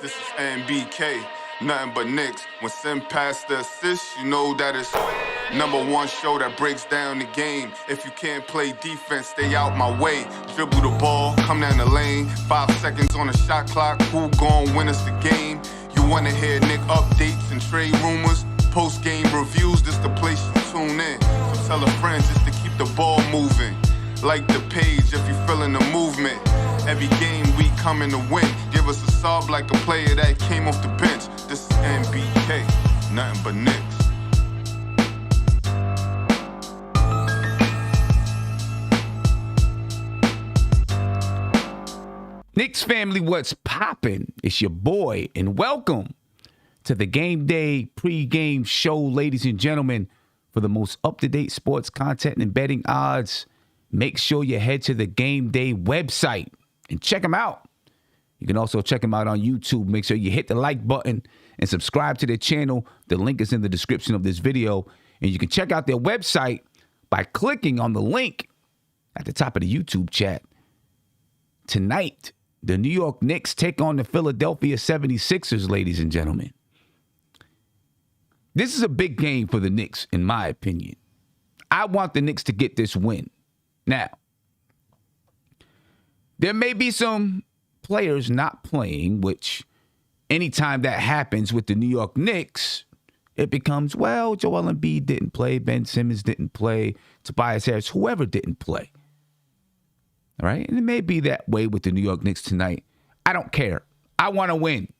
This is NBK, nothing but Knicks. When Sim passed the assist, you know that it's #1 show that breaks down the game. If you can't play defense, stay out my way. Dribble the ball, come down the lane. 5 seconds on the shot clock, who gon' win us the game? You wanna hear Knick updates and trade rumors? Post-game reviews, this the place you tune in. So tell a friend just to keep the ball moving. Like the page if you feeling the movement. Every game we coming to win. Give us a sub like a player that came off the bench. This is NBK, nothing but Knicks. Knicks family, what's poppin'? It's your boy, and welcome to the Game Day pregame show, ladies and gentlemen. For the most up-to-date sports content and betting odds, make sure you head to the Game Day website and check them out. You can also check them out on YouTube. Make sure you hit the like button and subscribe to their channel. The link is in the description of this video. And you can check out their website by clicking on the link at the top of the YouTube chat. Tonight, the New York Knicks take on the Philadelphia 76ers, ladies and gentlemen. This is a big game for the Knicks, in my opinion. I want the Knicks to get this win. Now, there may be some players not playing, which anytime that happens with the New York Knicks, it becomes, well, Joel Embiid didn't play, Ben Simmons didn't play, Tobias Harris, whoever didn't play. All right? And it may be that way with the New York Knicks tonight. I don't care. I want to win.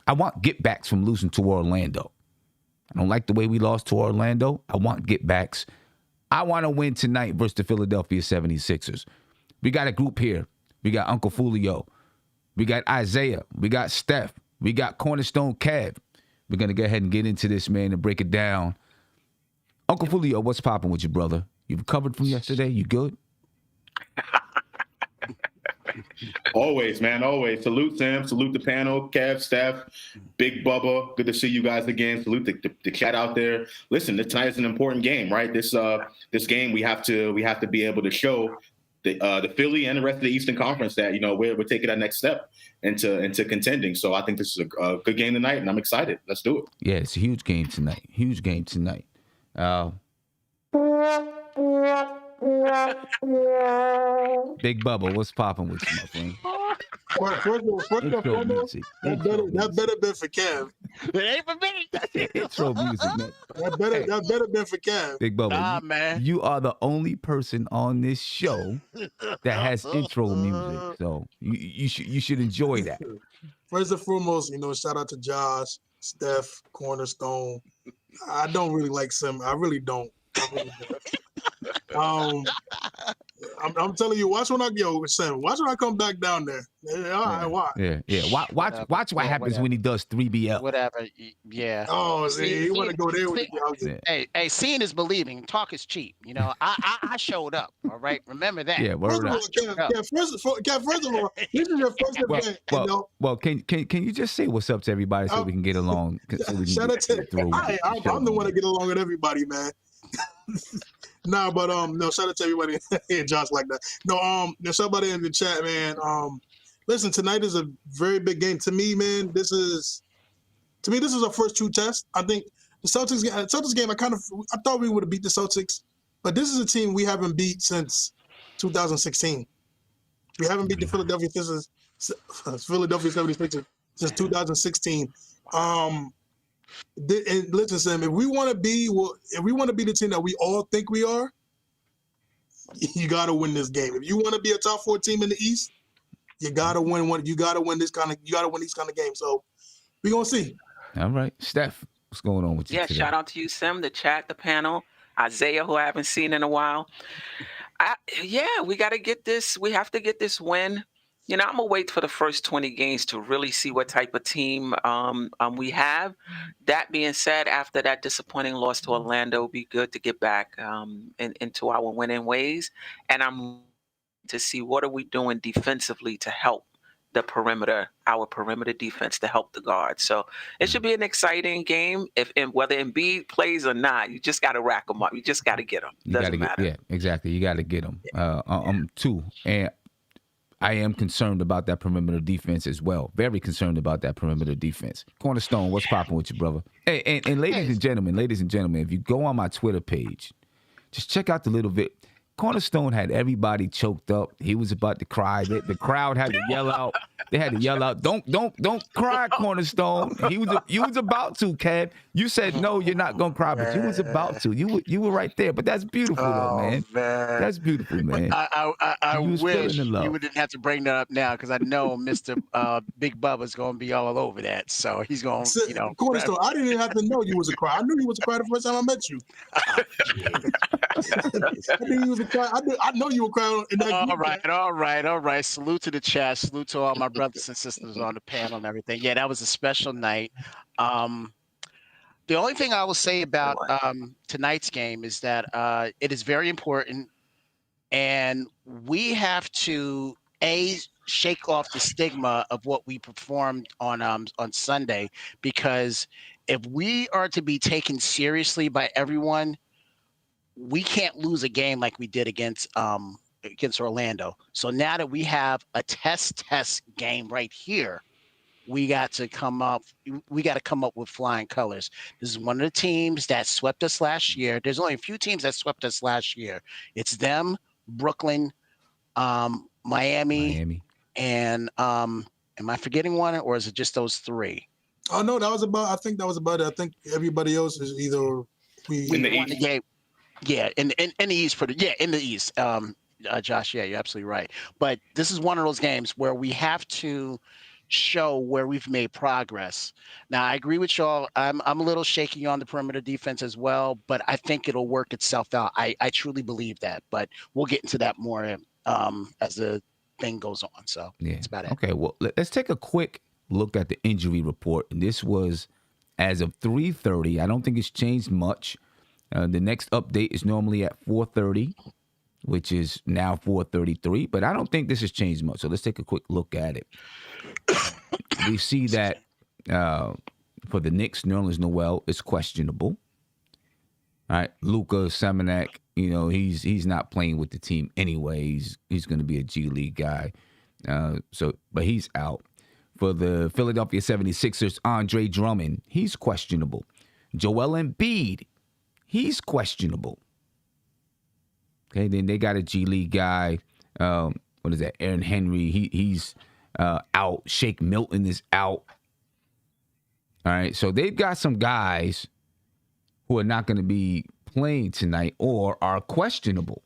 I want get-backs from losing to Orlando. I don't like the way we lost to Orlando. I want get-backs. I want to win tonight versus the Philadelphia 76ers. We got a group here. We got Uncle Fulio. We got Isaiah. We got Steph. We got Cornerstone Kev. We're going to go ahead and get into this, man, and break it down. Uncle Fulio, what's popping with you, brother? You recovered from yesterday? You good? Always, man, always. Salute Sam, salute the panel, Kev, Steph, Big Bubba. Good to see you guys again. Salute the chat out there. Listen, tonight is an important game, right? This game we have to be able to show the Philly and the rest of the Eastern Conference that we're taking that next step into contending. So I think this is a good game tonight, and I'm excited. Let's do it. Yeah, it's a huge game tonight. Huge game tonight. Big Bubba, what's popping with you, my friend? Intro music. That better been for Kev. It ain't for me. Intro music, man. That better been for Kev. Big Bubba, Nah, man. you are the only person on this show that has intro music, so you should enjoy that. First and foremost, shout out to Josh, Steph, Cornerstone. I don't really like Sim. I really don't. I'm telling you, watch when I come back down there. All right, watch. Yeah. Watch what happens when he does 3BL. Whatever. Yeah. Oh, see, you want to go there with Hey, seeing is believing. Talk is cheap. I showed up. All right. Remember that. Yeah. First of all, Kev, first of all, this is your first event. Well, can you just say what's up to everybody so we can get along? Shout out to I'm the one to get along with everybody, man. Nah, but no, shout out to everybody and Josh like that. No, there's somebody in the chat, man. Listen, tonight is a very big game to me, man. This is our first true test. I think the Celtics game, I thought we would have beat the Celtics, but this is a team we haven't beat since 2016. We haven't beat the Philadelphia 76ers since 2016. And listen, Sam, if we want to be the team that we all think we are, you got to win this game. If you want to be a top 4 team in the East, you got to win one. You got to win these kind of games. So we're gonna see. All right, Steph, what's going on with you? Yeah, today? Shout out to you, Sim, the chat, the panel, Isaiah, who I haven't seen in a while. We got to get this. We have to get this win. I'm going to wait for the first 20 games to really see what type of team we have. That being said, after that disappointing loss to Orlando, it'll be good to get back into our winning ways. And I'm to see what are we doing defensively to help our perimeter defense to help the guards. So it should be an exciting game. Whether Embiid plays or not, you just got to rack them up. You just got to get them. Doesn't matter. Yeah, exactly. You got to get them. Too. And I am concerned about that perimeter defense as well. Very concerned about that perimeter defense. Cornerstone, what's popping with you, brother? Hey, and ladies and gentlemen, if you go on my Twitter page, just check out the little bit. Cornerstone had everybody choked up. He was about to cry. The crowd had to yell out. They had to yell out, "Don't cry, Cornerstone." You was about to, Kev. You said no, you're not gonna cry, but you was about to. You were right there. But that's beautiful, though, man. That's beautiful, man. I wish the love. you didn't have to bring that up now because I know Mr. Big Bubba's going to be all over that. So he's going to, Cornerstone, I didn't even have to know you was a cry. I knew you was a cry the first time I met you. I knew you was a cry. I know you were crying in that group. All right. Salute to the chat. Salute to all my brothers and sisters on the panel and everything. Yeah, that was a special night. The only thing I will say about tonight's game is that it is very important, and we have to shake off the stigma of what we performed on Sunday, because if we are to be taken seriously by everyone, we can't lose a game like we did against Orlando. So now that we have a test game right here, we got to come up with flying colors. This is one of the teams that swept us last year. There's only a few teams that swept us last year. It's them, Brooklyn, Miami, and am I forgetting one, or is it just those three? Oh no, I think that was about it. I think everybody else is either in the East. Yeah, in the East, in the East. Josh, yeah, you're absolutely right. But this is one of those games where we have to show where we've made progress. Now, I agree with y'all. I'm a little shaky on the perimeter defense as well, but I think it'll work itself out. I truly believe that, but we'll get into that more as the thing goes on. So that's about it. Okay, well, let's take a quick look at the injury report. And this was as of 3:30. I don't think it's changed much. The next update is normally at 4:30, which is now 4:33. But I don't think this has changed much. So let's take a quick look at it. We see that for the Knicks, Nerlens Noel is questionable. All right, Luka Semenek, he's not playing with the team anyway. He's going to be a G League guy. But he's out. For the Philadelphia 76ers, Andre Drummond, he's questionable. Joel Embiid, he's questionable. Okay, then they got a G League guy. What is that? Aaron Henry, he's out. Shake Milton is out. All right, so they've got some guys who are not going to be playing tonight or are questionable.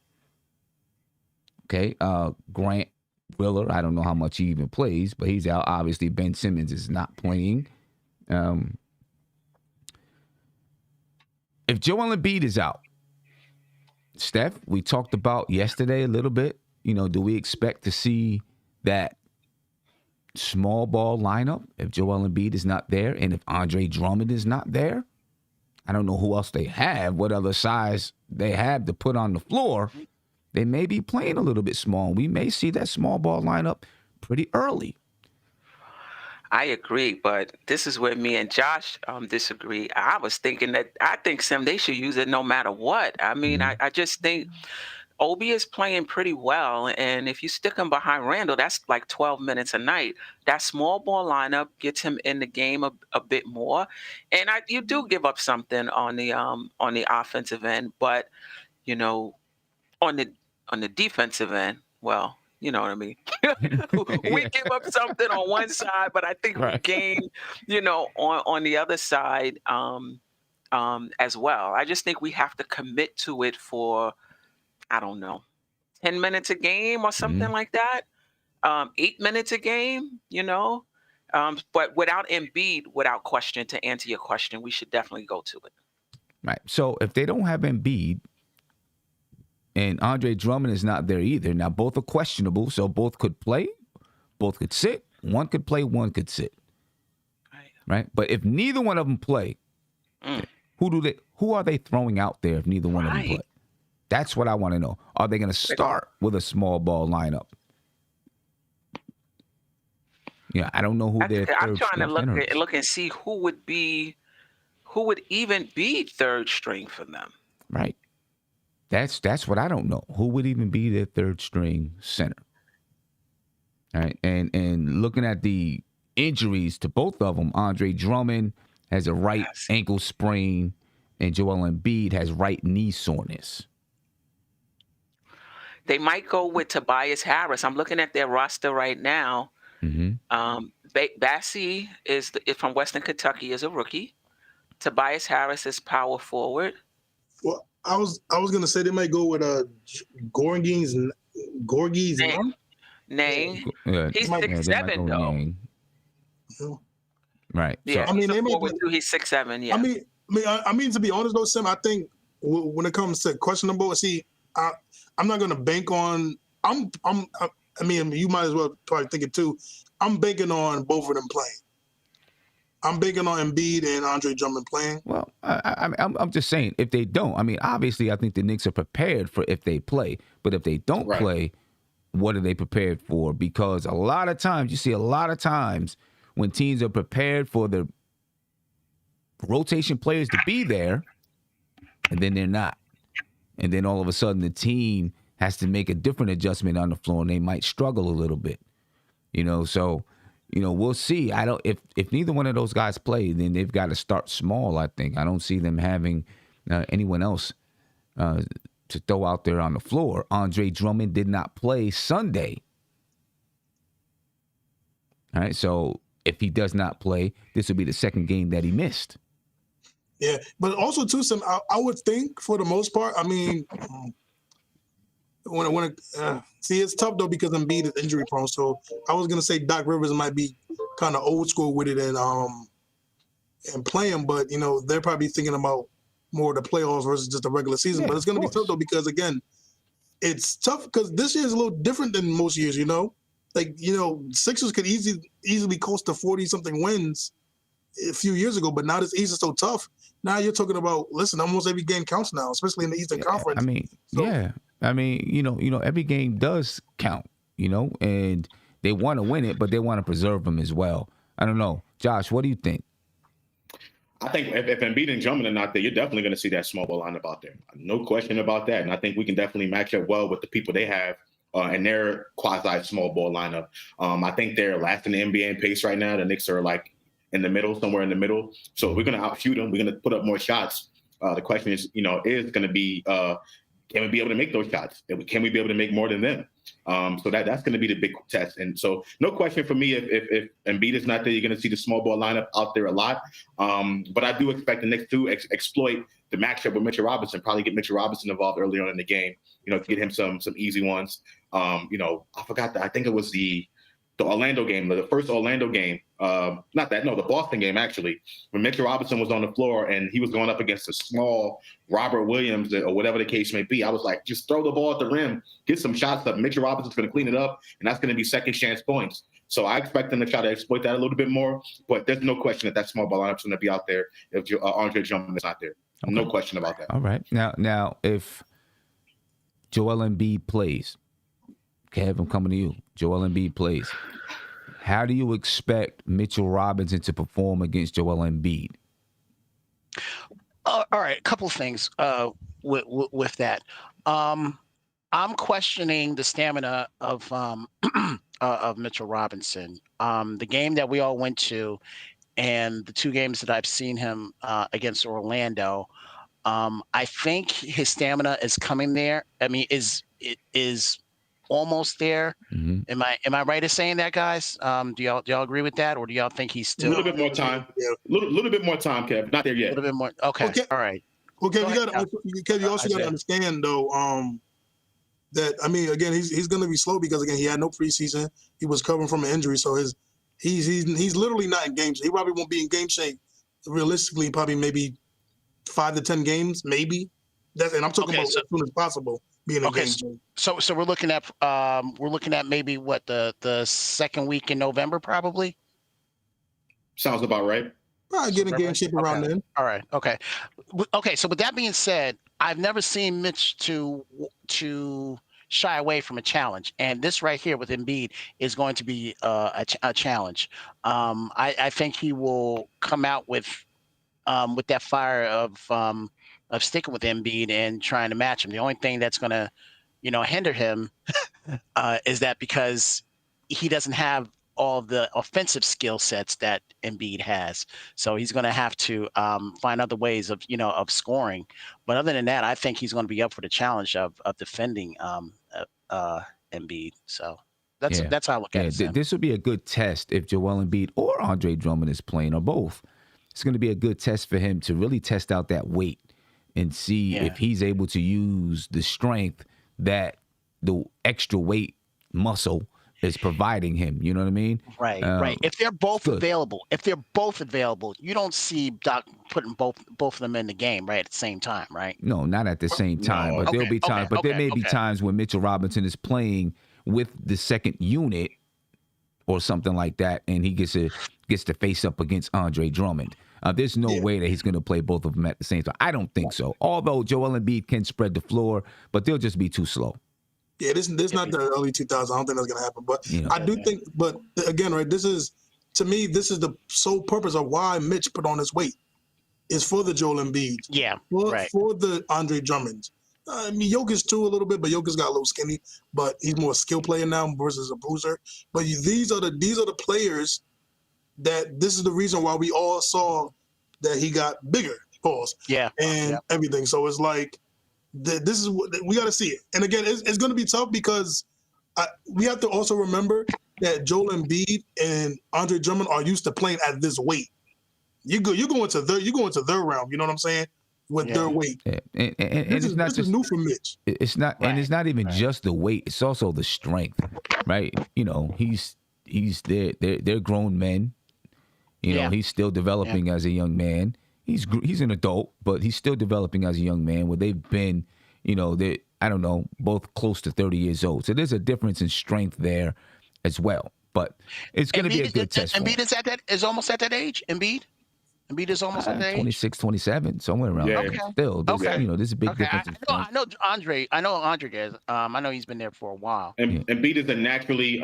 Okay, Grant Willer, I don't know how much he even plays, but he's out. Obviously, Ben Simmons is not playing. If Joel Embiid is out, Steph, we talked about yesterday a little bit. Do we expect to see that small ball lineup if Joel Embiid is not there and if Andre Drummond is not there? I don't know who else they have, what other size they have to put on the floor. They may be playing a little bit small. We may see that small ball lineup pretty early. I agree, but this is where me and Josh disagree. I was thinking that I think they should use it no matter what. I mean, I just think Obi is playing pretty well, and if you stick him behind Randle, that's like 12 minutes a night. That small ball lineup gets him in the game a bit more, and you do give up something on the offensive end, but on the defensive end, well, you know what I mean. We give up something on one side, but I think we gain, on the other side as well. I just think we have to commit to it for, I don't know, 10 minutes a game or something like that. 8 minutes a game, but without Embiid, without question, to answer your question, we should definitely go to it. Right. So if they don't have Embiid and Andre Drummond is not there either, now both are questionable, so both could play, both could sit. One could play, one could sit. Right. But if neither one of them play, who are they throwing out there if neither one of them play? That's what I want to know. Are they going to start with a small ball lineup? Yeah, I don't know who their third. I'm trying to look and see who would even be third string for them. Right. That's what I don't know. Who would even be their third string center? All right, and looking at the injuries to both of them, Andre Drummond has a right ankle sprain, and Joel Embiid has right knee soreness. They might go with Tobias Harris. I'm looking at their roster right now. Bassie is from Western Kentucky, is a rookie. Tobias Harris is power forward. Well, I was gonna say they might go with Gorgie's Nang. Yeah, He's 6'7" though. Nang. Right. Yeah, So, I mean, they might be, he's 6'7". Yeah. I mean, to be honest though, Sim, I think when it comes to questionable, see, I'm not gonna bank on. I mean, you might as well probably think it too. I'm banking on both of them playing. I'm banking on Embiid and Andre Drummond playing. Well, I'm just saying, if they don't, I mean, obviously, I think the Knicks are prepared for if they play. But if they don't play, what are they prepared for? Because a lot of times, you see a lot of times when teams are prepared for the rotation players to be there, and then they're not. And then all of a sudden, the team has to make a different adjustment on the floor, and they might struggle a little bit. So, we'll see. If neither one of those guys play, then they've got to start small, I think. I don't see them having anyone else to throw out there on the floor. Andre Drummond did not play Sunday. All right, so if he does not play, this will be the second game that he missed. Yeah, but also too, I would think for the most part. I mean, see, it's tough though because Embiid is injury prone. So I was gonna say Doc Rivers might be kind of old school with it and playing, but they're probably thinking about more of the playoffs versus just the regular season. Yeah, but it's gonna be tough though because again, it's tough because this year is a little different than most years. Sixers could easily coast to 40 something wins a few years ago, but now this East is so tough. Now you're talking about, listen, almost every game counts now, especially in the Eastern Conference. Every game does count, and they want to win it, but they want to preserve them as well. I don't know. Josh, what do you think? I think if Embiid and Drummond are not there, you're definitely going to see that small ball lineup out there. No question about that. And I think we can definitely match up well with the people they have in their quasi small ball lineup. I think they're last in the NBA in pace right now. The Knicks are like in the middle, somewhere in the middle. So we're going to outshoot them. We're going to put up more shots. The question is, is going to be, can we be able to make those shots? Can we be able to make more than them? So that's going to be the big test. And so no question for me, if Embiid is not there, you're going to see the small ball lineup out there a lot. But I do expect the Knicks to exploit the matchup with Mitchell Robinson, probably get Mitchell Robinson involved early on in the game, to get him some easy ones. I forgot that. I think it was the Orlando game, the first Orlando game, the Boston game, actually, when Mitchell Robinson was on the floor and he was going up against a small Robert Williams or whatever the case may be. I was like, just throw the ball at the rim, get some shots up. Mitchell Robinson's going to clean it up, and that's going to be second chance points. So I expect them to try to exploit that a little bit more, but there's no question that small ball lineup's going to be out there if Andre Drummond is not there. Okay. No question about that. All right. Now, if Joel Embiid plays, Kev, I'm coming to you. Joel Embiid plays. How do you expect Mitchell Robinson to perform against Joel Embiid? All right, a couple of things with that. I'm questioning the stamina of Mitchell Robinson. The game that we all went to, and the two games that I've seen him against Orlando, I think his stamina is coming there. I mean, is almost there. Mm-hmm. Am I right in saying that, guys? Do y'all agree with that, or do y'all think he's still a little bit more time? Yeah, little bit more time, Kev. Not there yet. A little bit more. Okay. All right. Okay, you also got to understand though that again he's going to be slow because again he had no preseason. He was covering from an injury, so he's literally not in game shape. He probably won't be in game shape realistically. Probably maybe 5 to 10 games, maybe. And I'm talking about as soon as possible. So we're looking at maybe what the second week in November, probably. Sounds about right. Probably get in game shape around then. All right. Okay. So with that being said, I've never seen Mitch to shy away from a challenge, and this right here with Embiid is going to be a challenge. I think he will come out with that fire of sticking with Embiid and trying to match him. The only thing that's going to, hinder him is that because he doesn't have all the offensive skill sets that Embiid has. So he's going to have to find other ways of, of scoring. But other than that, I think he's going to be up for the challenge of defending Embiid. So that's how I look at it. This would be a good test if Joel Embiid or Andre Drummond is playing, or both. It's going to be a good test for him to really test out that weight and see if he's able to use the strength that the extra weight muscle is providing him. You know what I mean? Right, right. If they're both available, you don't see Doc putting both of them in the game right at the same time, right? No, not at the same time. But there'll be times. But there may be times when Mitchell Robinson is playing with the second unit or something like that, and he gets to face up against Andre Drummond. There's no way that he's going to play both of them at the same time. I don't think so. Although Joel Embiid can spread the floor, but they'll just be too slow. Yeah, this not the early 2000s. I don't think that's going to happen. But I do think, but again, right, to me, this is the sole purpose of why Mitch put on his weight. Is for the Joel Embiid. Yeah, for the Andre Drummonds. I mean, Jokic too a little bit, but Jokic got a little skinny. But he's more a skill player now versus a bruiser. But these are the players that this is the reason why we all saw that he got bigger. Pause. Yeah, and everything. So it's like. This is what we got to see it, and again, it's going to be tough because we have to also remember that Joel Embiid and Andre Drummond are used to playing at this weight. You go into their round. You know what I'm saying? With their weight, and this is new for Mitch. It's not, and it's not even just the weight; it's also the strength, right? You know, he's they're grown men. You know, he's still developing as a young man. He's an adult, but he's still developing as a young man. Where they've been, I don't know, both close to 30 years old. So there's a difference in strength there as well. But it's going to be a good test. Embiid is almost at that age. Embiid is almost at that age. 26, 27, somewhere around. Yeah. Okay. Still, there's a big difference. I know Andre is. I know he's been there for a while. And Embiid is a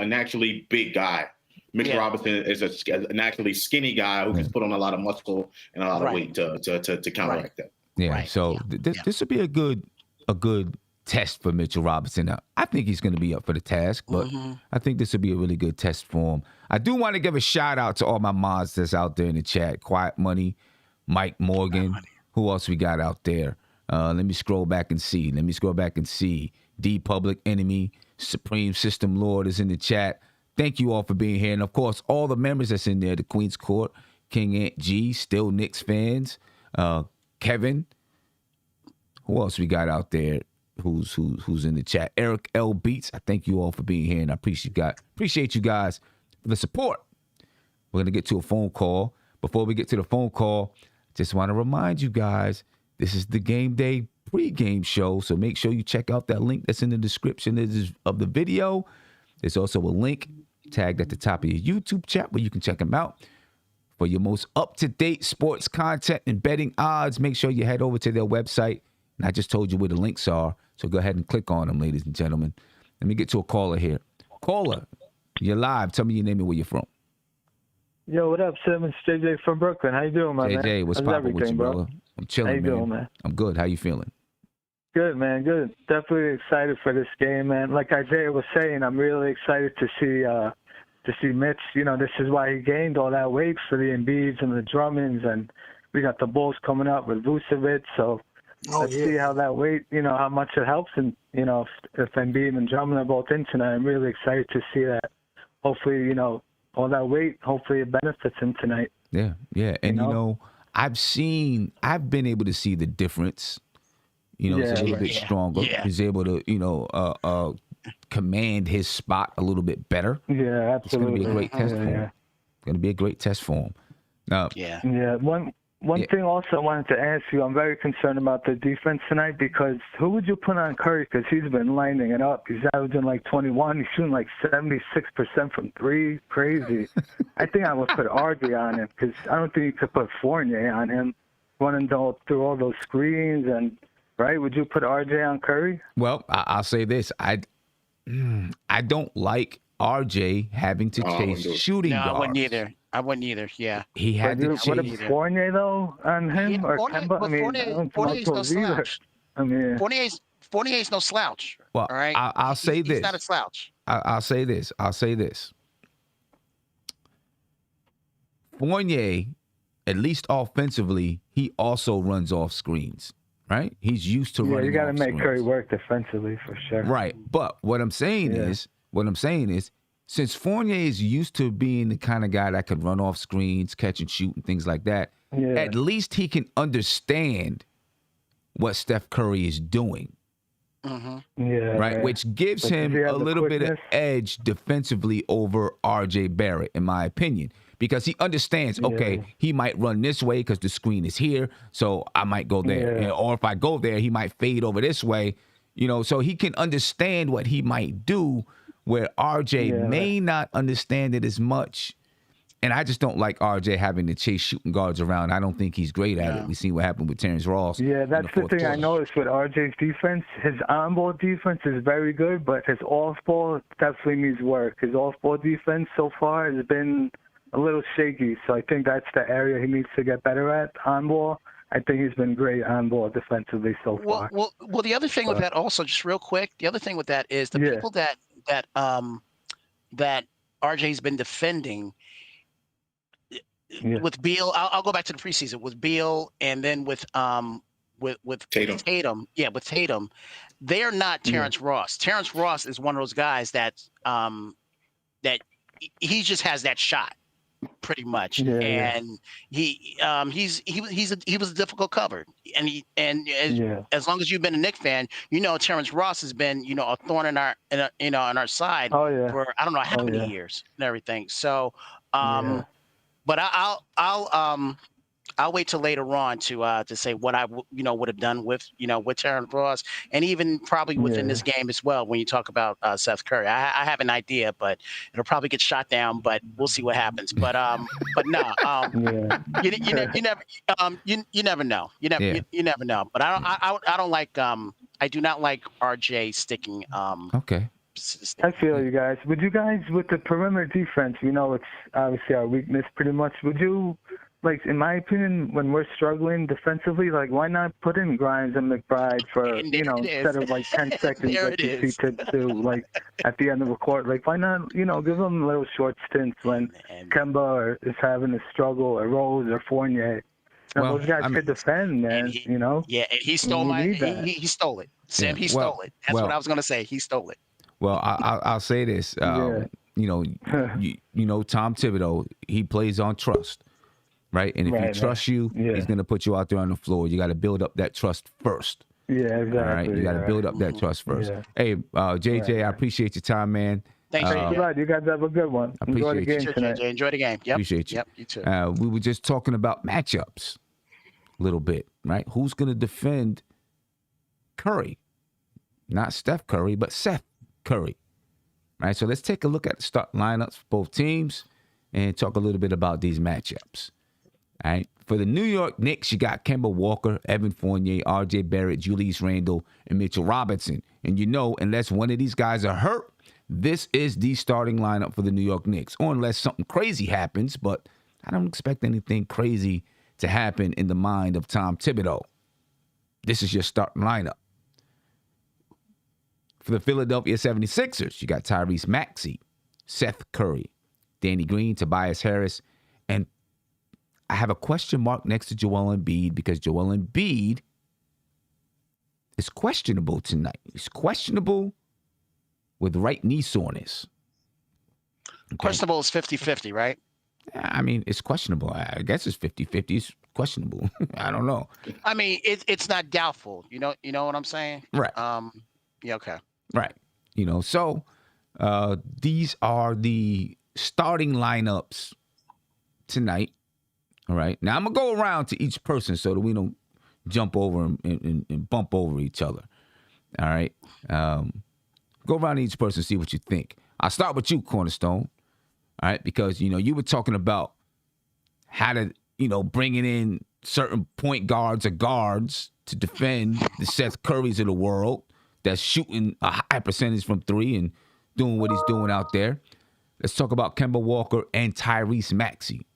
naturally big guy. Mitch Robinson is a naturally skinny guy who can put on a lot of muscle and a lot of weight to counteract that. Yeah. So this would be a good test for Mitchell Robinson. Now, I think he's going to be up for the task, but I think this would be a really good test for him. I do want to give a shout out to all my mods that's out there in the chat. Quiet Money, Mike Morgan. Who else we got out there? Let me scroll back and see. D Public Enemy, Supreme System Lord is in the chat. Thank you all for being here. And, of course, all the members that's in there, the Queen's Court, King Ant G, still Knicks fans, Kevin. Who else we got out there who's in the chat? Eric L. Beats. I thank you all for being here, and I appreciate you guys for the support. We're going to get to a phone call. Before we get to the phone call, just want to remind you guys, this is the Game Day pregame show, so make sure you check out that link that's in the description of the video. There's also a link tagged at the top of your YouTube chat where you can check them out. For your most up-to-date sports content and betting odds, make sure you head over to their website. And I just told you where the links are, so go ahead and click on them, ladies and gentlemen. Let me get to a caller here. Caller, you're live. Tell me your name and where you're from. Yo, what up, Sim? It's JJ from Brooklyn. How you doing, my man? JJ, what's poppin' with you, brother? I'm chilling, man. How you doing, man? I'm good. How you feeling? Good, man. Good. Definitely excited for this game, man. Like Isaiah was saying, I'm really excited to see Mitch. You know, this is why he gained all that weight for the Embiids and the Drummonds, and we got the Bulls coming up with Vucevic. So let's see how that weight, how much it helps. And, if Embiid and Drummond are both in tonight, I'm really excited to see that. Hopefully, all that weight, hopefully it benefits him tonight. Yeah, yeah. And, I've been able to see the difference. He's a little bit stronger. Yeah. He's able to, command his spot a little bit better. Yeah, absolutely. It's going to be a great test for him. It's going to be a great test for him. Yeah. One thing also I wanted to ask you, I'm very concerned about the defense tonight because who would you put on Curry? Because he's been lining it up. He's averaging like 21. He's shooting like 76% from three. Crazy. I think I would put RJ on him because I don't think you could put Fournier on him. Running through all those screens and right? Would you put RJ on Curry? Well, I'll say this. I don't like RJ having to chase shooting guards. I wouldn't either. Yeah. He had to chase. What about Fournier, though, on him? Or Kemba? Fournier's no slouch. Fournier's no slouch. Well, all right? I'll say this. He's not a slouch. I'll say this. Fournier, at least offensively, he also runs off screens, right? He's used to running. You got to off make screens. Curry work defensively for sure. Right, but what I'm saying is, since Fournier is used to being the kind of guy that could run off screens, catch and shoot, and things like that, at least he can understand what Steph Curry is doing. Right, which gives him a little bit of edge defensively over R.J. Barrett, in my opinion, because he understands, okay, he might run this way because the screen is here, so I might go there. Or if I go there, he might fade over this way, so he can understand what he might do, where R.J. may not understand it as much. And I just don't like RJ having to chase shooting guards around. I don't think he's great at it. We see what happened with Terrence Ross. Yeah, that's the thing quarter. I noticed with RJ's defense. His on-ball defense is very good, but his off-ball definitely needs work. His off-ball defense so far has been a little shaky, so I think that's the area he needs to get better at. On-ball, I think he's been great on-ball defensively so far. Well, the other thing with that also, just real quick, the other thing with that is the people that RJ's been defending. With Beal, I'll go back to the preseason with Beal, and then with Tatum. With Tatum, they are not Terrence Ross. Terrence Ross is one of those guys that he just has that shot, pretty much, and he was a difficult cover, and as long as you've been a Knicks fan, Terrence Ross has been a thorn in our side for I don't know how many years and everything. So. But I'll wait till later on to say what I would have done with Terrence Ross, and even probably within this game as well. When you talk about Seth Curry, I have an idea, but it'll probably get shot down. But we'll see what happens. But no, you never know. You never know. But I don't like I do not like RJ sticking. Okay. I feel you guys. Would you guys, with the perimeter defense, it's obviously our weakness pretty much. Would you, in my opinion, when we're struggling defensively, why not put in Grimes and McBride for, instead of 10 seconds like you see to do, at the end of a quarter? Why not, give them little short stints when Kemba is having a struggle, or Rose or Fournier. Those guys could defend, man, Yeah, and he stole he stole it. Sam, he stole it. That's what I was going to say. He stole it. Well, I'll say this. Tom Thibodeau, he plays on trust, right? And if he trusts you, he's going to put you out there on the floor. You got to build up that trust first. Yeah, exactly. All right, you got to build up that trust first. Yeah. Hey, JJ, I appreciate your time, man. Thanks. You guys have a good one. Enjoy the game tonight. Enjoy the game. Yep. Appreciate you. Yep, you too. We were just talking about matchups a little bit, right? Who's going to defend Curry? Not Steph Curry, but Seth Curry. Right, so let's take a look at the start lineups for both teams and talk a little bit about these matchups. All right, for the New York Knicks, you got Kemba Walker, Evan Fournier, R.J. Barrett, Julius Randle, and Mitchell Robinson. And unless one of these guys are hurt, this is the starting lineup for the New York Knicks, or unless something crazy happens, but I don't expect anything crazy to happen in the mind of Tom Thibodeau. This is your starting lineup. For the Philadelphia 76ers, you got Tyrese Maxey, Seth Curry, Danny Green, Tobias Harris, and I have a question mark next to Joel Embiid because Joel Embiid is questionable tonight. He's questionable with right knee soreness. Okay. Questionable is 50-50, right? I mean, it's questionable. I guess it's 50-50. It's questionable. I don't know. I mean, it's not doubtful. You know what I'm saying? Right. Yeah, okay. Right. So these are the starting lineups tonight. All right. Now, I'm going to go around to each person so that we don't jump over and bump over each other. All right. Go around to each person and see what you think. I'll start with you, Cornerstone. All right. Because, you were talking about how to, bringing in certain point guards or guards to defend the Seth Currys of the world that's shooting a high percentage from three and doing what he's doing out there. Let's talk about Kemba Walker and Tyrese Maxey.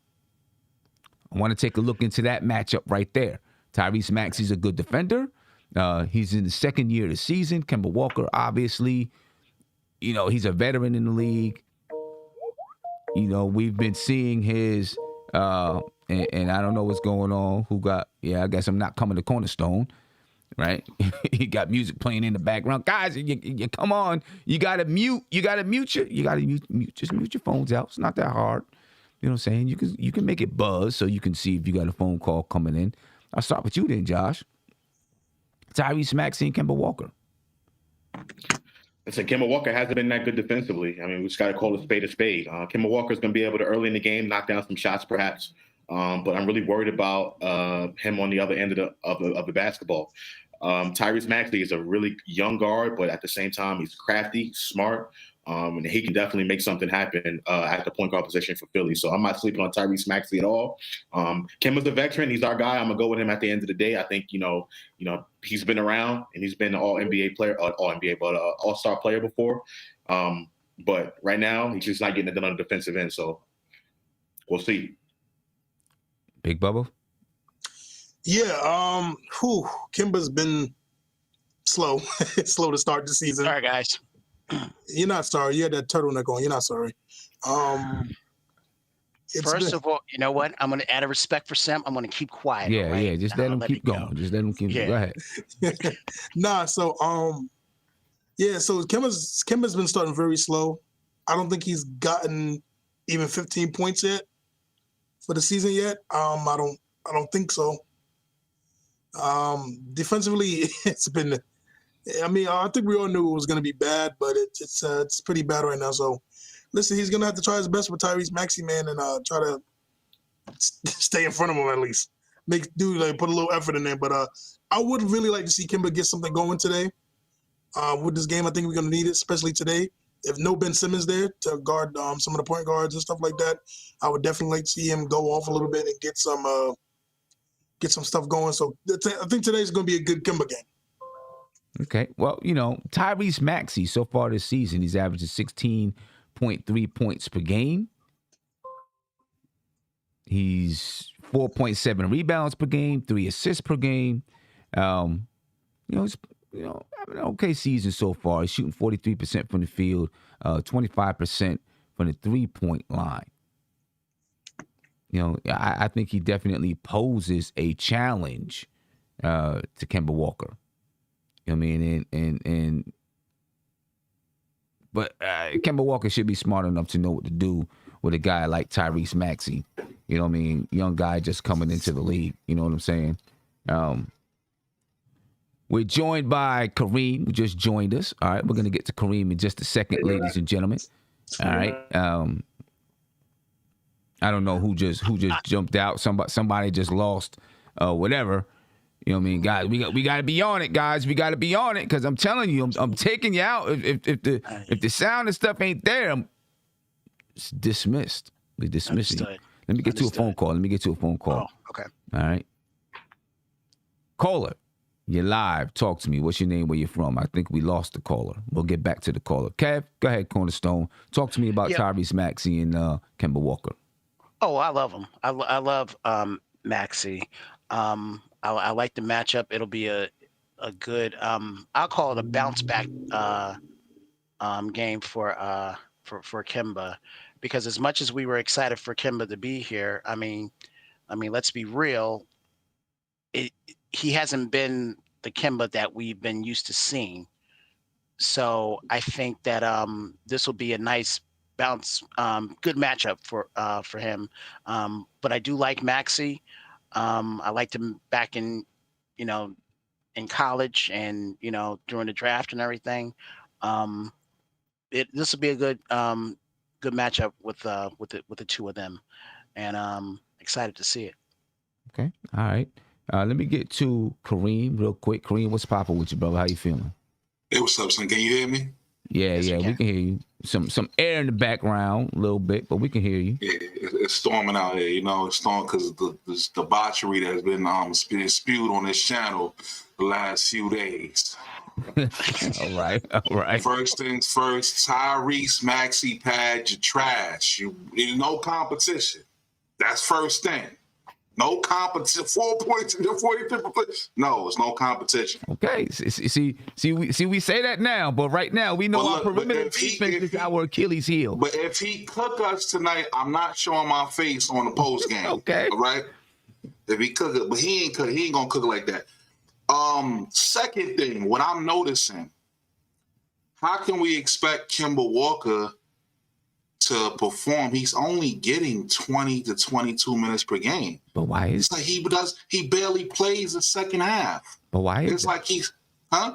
I want to take a look into that matchup right there. Tyrese Maxey's a good defender. He's in the second year of the season. Kemba Walker, obviously, he's a veteran in the league. We've been seeing his And I don't know what's going on. I guess I'm not coming to Cornerstone, right? He got music playing in the background. Guys, you come on. You gotta mute just mute your phones out. It's not that hard. You know what I'm saying? You can make it buzz so you can see if you got a phone call coming in. I'll start with you then, Josh. Tyrese Maxey and Kemba Walker. Listen, Kemba Walker hasn't been that good defensively. I mean, we just got to call a spade a spade. Kemba Walker's going to be able to early in the game knock down some shots, perhaps. But I'm really worried about him on the other end of the basketball. Tyrese Maxey is a really young guard, but at the same time, he's crafty, smart, and he can definitely make something happen at the point guard position for Philly. So I'm not sleeping on Tyrese Maxey at all. Kemba's a veteran. He's our guy. I'm gonna go with him at the end of the day. I think he's been around and he's been an All-NBA player, All-Star player before. But right now, he's just not getting it done on the defensive end. So we'll see. Big Bubba. Yeah, Kemba's been slow, slow to start the season. Sorry, guys. You're not sorry. You had that turtleneck on. You're not sorry. First of all, you know what? I'm going to, out of respect for Sam, I'm going to keep quiet. Yeah, right? yeah. Just let him keep going. Just let him keep going. Go ahead. So Kemba's been starting very slow. I don't think he's gotten even 15 points yet for the season yet. I don't think so. Defensively, it's been. I mean, I think we all knew it was going to be bad, but it's pretty bad right now. So, listen, he's going to have to try his best with Tyrese Maxey, man, and try to stay in front of him at least. Put a little effort in there. But I would really like to see Kemba get something going today. With this game, I think we're going to need it, especially today. If no Ben Simmons there to guard some of the point guards and stuff like that, I would definitely like to see him go off a little bit and get some stuff going. So I think today's going to be a good Kemba game. Okay. Well, Tyrese Maxey, so far this season, he's averaging 16.3 points per game. He's 4.7 rebounds per game, 3 assists per game. He's having an okay season so far. He's shooting 43% from the field, 25% from the 3-point line. I think he definitely poses a challenge to Kemba Walker. You know what I mean? But Kemba Walker should be smart enough to know what to do with a guy like Tyrese Maxey. You know what I mean? Young guy just coming into the league. You know what I'm saying? We're joined by Kareem, who just joined us. All right, we're going to get to Kareem in just a second, ladies and gentlemen. All right. I don't know who just jumped out. Somebody just lost whatever. You know what I mean, guys? We got to be on it, guys. We got to be on it because I'm telling you, I'm taking you out. If the sound and stuff ain't there, it's dismissed. We're dismissing you. Let me get to a phone call. Oh, okay. All right. Caller, you're live. Talk to me. What's your name? Where you from? I think we lost the caller. We'll get back to the caller. Kev, go ahead, Cornerstone. Talk to me about Tyrese Maxey and Kemba Walker. Oh, I love him. I love Maxey. I like the matchup. It'll be a good. I'll call it a bounce back game for Kemba, because as much as we were excited for Kemba to be here, I mean, let's be real. He hasn't been the Kemba that we've been used to seeing. So I think that this will be a nice bounce, good matchup for him. But I do like Maxey. I liked him back in college and, during the draft and everything. This will be a good matchup with the two of them, and excited to see it. Okay. All right. Let me get to Kareem real quick. Kareem, what's poppin' with you, brother? How you feeling? Hey, what's up, son? Can you hear me? Yeah, we can hear you. Some air in the background, a little bit, but we can hear you. Yeah, it's storming out here. It's storming because of the debauchery that has been spewed on this channel the last few days. All right. First things first, Tyrese Maxey pad, you trash. You no competition. That's first thing. No competition. 4 points in the 45th. No, it's no competition. Okay. We say that now, but right now we know our perimeter defense is our Achilles heel. But if he cook us tonight, I'm not showing my face on the post game. Okay. All right. If he cook it, but he ain't gonna cook it like that. Second thing, what I'm noticing, how can we expect Kemba Walker to perform? He's only getting 20 to 22 minutes per game. But why is it's like he barely plays the second half. But why is it's like he's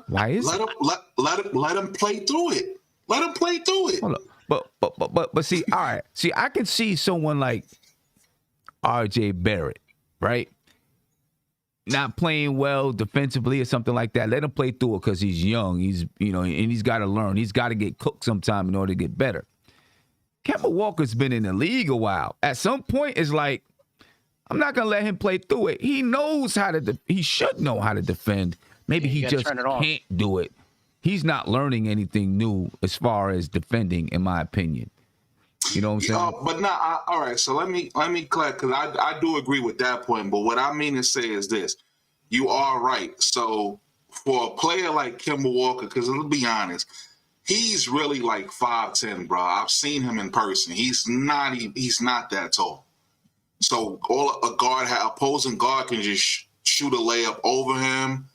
Why is let him play through it. Let him play through it. Hold up. But see, all right. See, I can see someone like RJ Barrett, right? Not playing well defensively or something like that. Let him play through it because he's young. He's, and he's got to learn. He's got to get cooked sometime in order to get better. Kemba Walker's been in the league a while. At some point, it's like, I'm not going to let him play through it. He knows how to, he should know how to defend. Maybe he just can't do it. He's not learning anything new as far as defending, in my opinion. You know what I'm saying? But all right. So let me clarify, because I do agree with that point. But what I mean to say is this: you are right. So for a player like Kemba Walker, because let's be honest, he's really like 5'10", bro. I've seen him in person. He's not that tall. So opposing guard can just shoot a layup over him.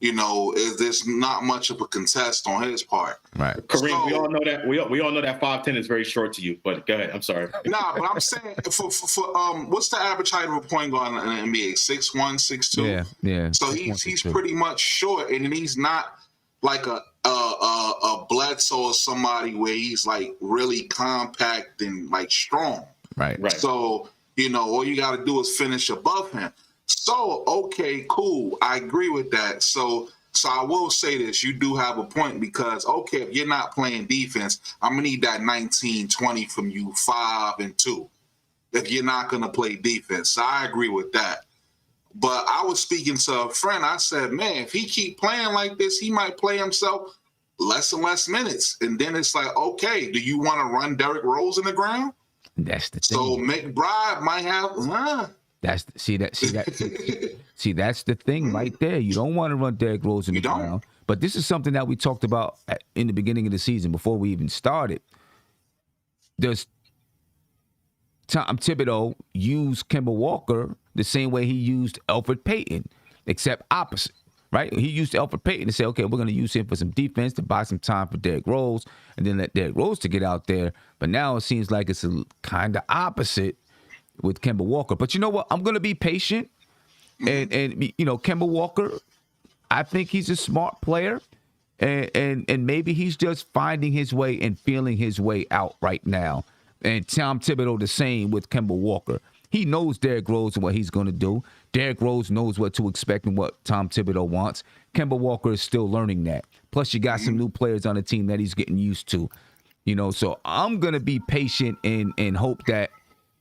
There's not much of a contest on his part. Right. Kareem, we all know that. We all know that 5'10" is very short to you. But go ahead. I'm sorry. Nah, but I'm saying for what's the average height of a point guard in the NBA? 6'1", 6'2"? Yeah. So he's pretty much short, and he's not like a Bledsoe or somebody where he's like really compact and like strong. Right. So all you got to do is finish above him. So, okay, cool. I agree with that. So I will say this. You do have a point because, okay, if you're not playing defense, I'm going to need that 19-20 from you, 5 and 2, if you're not going to play defense. So I agree with that. But I was speaking to a friend. I said, man, if he keep playing like this, he might play himself less and less minutes. And then it's like, okay, do you want to run Derrick Rose in the ground? That's the thing. So McBride might have that's the thing right there. You don't want to run Derrick Rose in the ground. But this is something that we talked about in the beginning of the season before we even started. Does Tom Thibodeau use Kemba Walker the same way he used Elfrid Payton, except opposite, right? He used Elfrid Payton to say, okay, we're going to use him for some defense to buy some time for Derrick Rose and then let Derrick Rose to get out there. But now it seems like it's a kind of opposite with Kemba Walker. But you know what? I'm going to be patient. And Kemba Walker, I think he's a smart player. And maybe he's just finding his way and feeling his way out right now. And Tom Thibodeau the same with Kemba Walker. He knows Derrick Rose and what he's going to do. Derrick Rose knows what to expect and what Tom Thibodeau wants. Kemba Walker is still learning that. Plus, you got some new players on the team that he's getting used to. So I'm going to be patient and hope that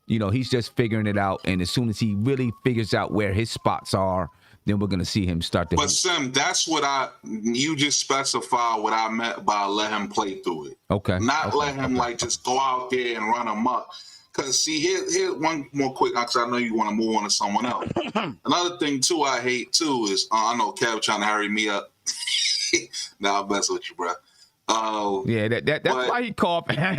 he's just figuring it out. And as soon as he really figures out where his spots are, then we're going to see him start to. But Sim, that's what you just specify what I meant by let him play through it. Okay. Not let him just go out there and run amok. Because see, here's one more quick, because I know you want to move on to someone else. Another thing too I hate too is I know Kev trying to hurry me up. Nah, I'm messing with you, bro. Yeah, that's why he called. I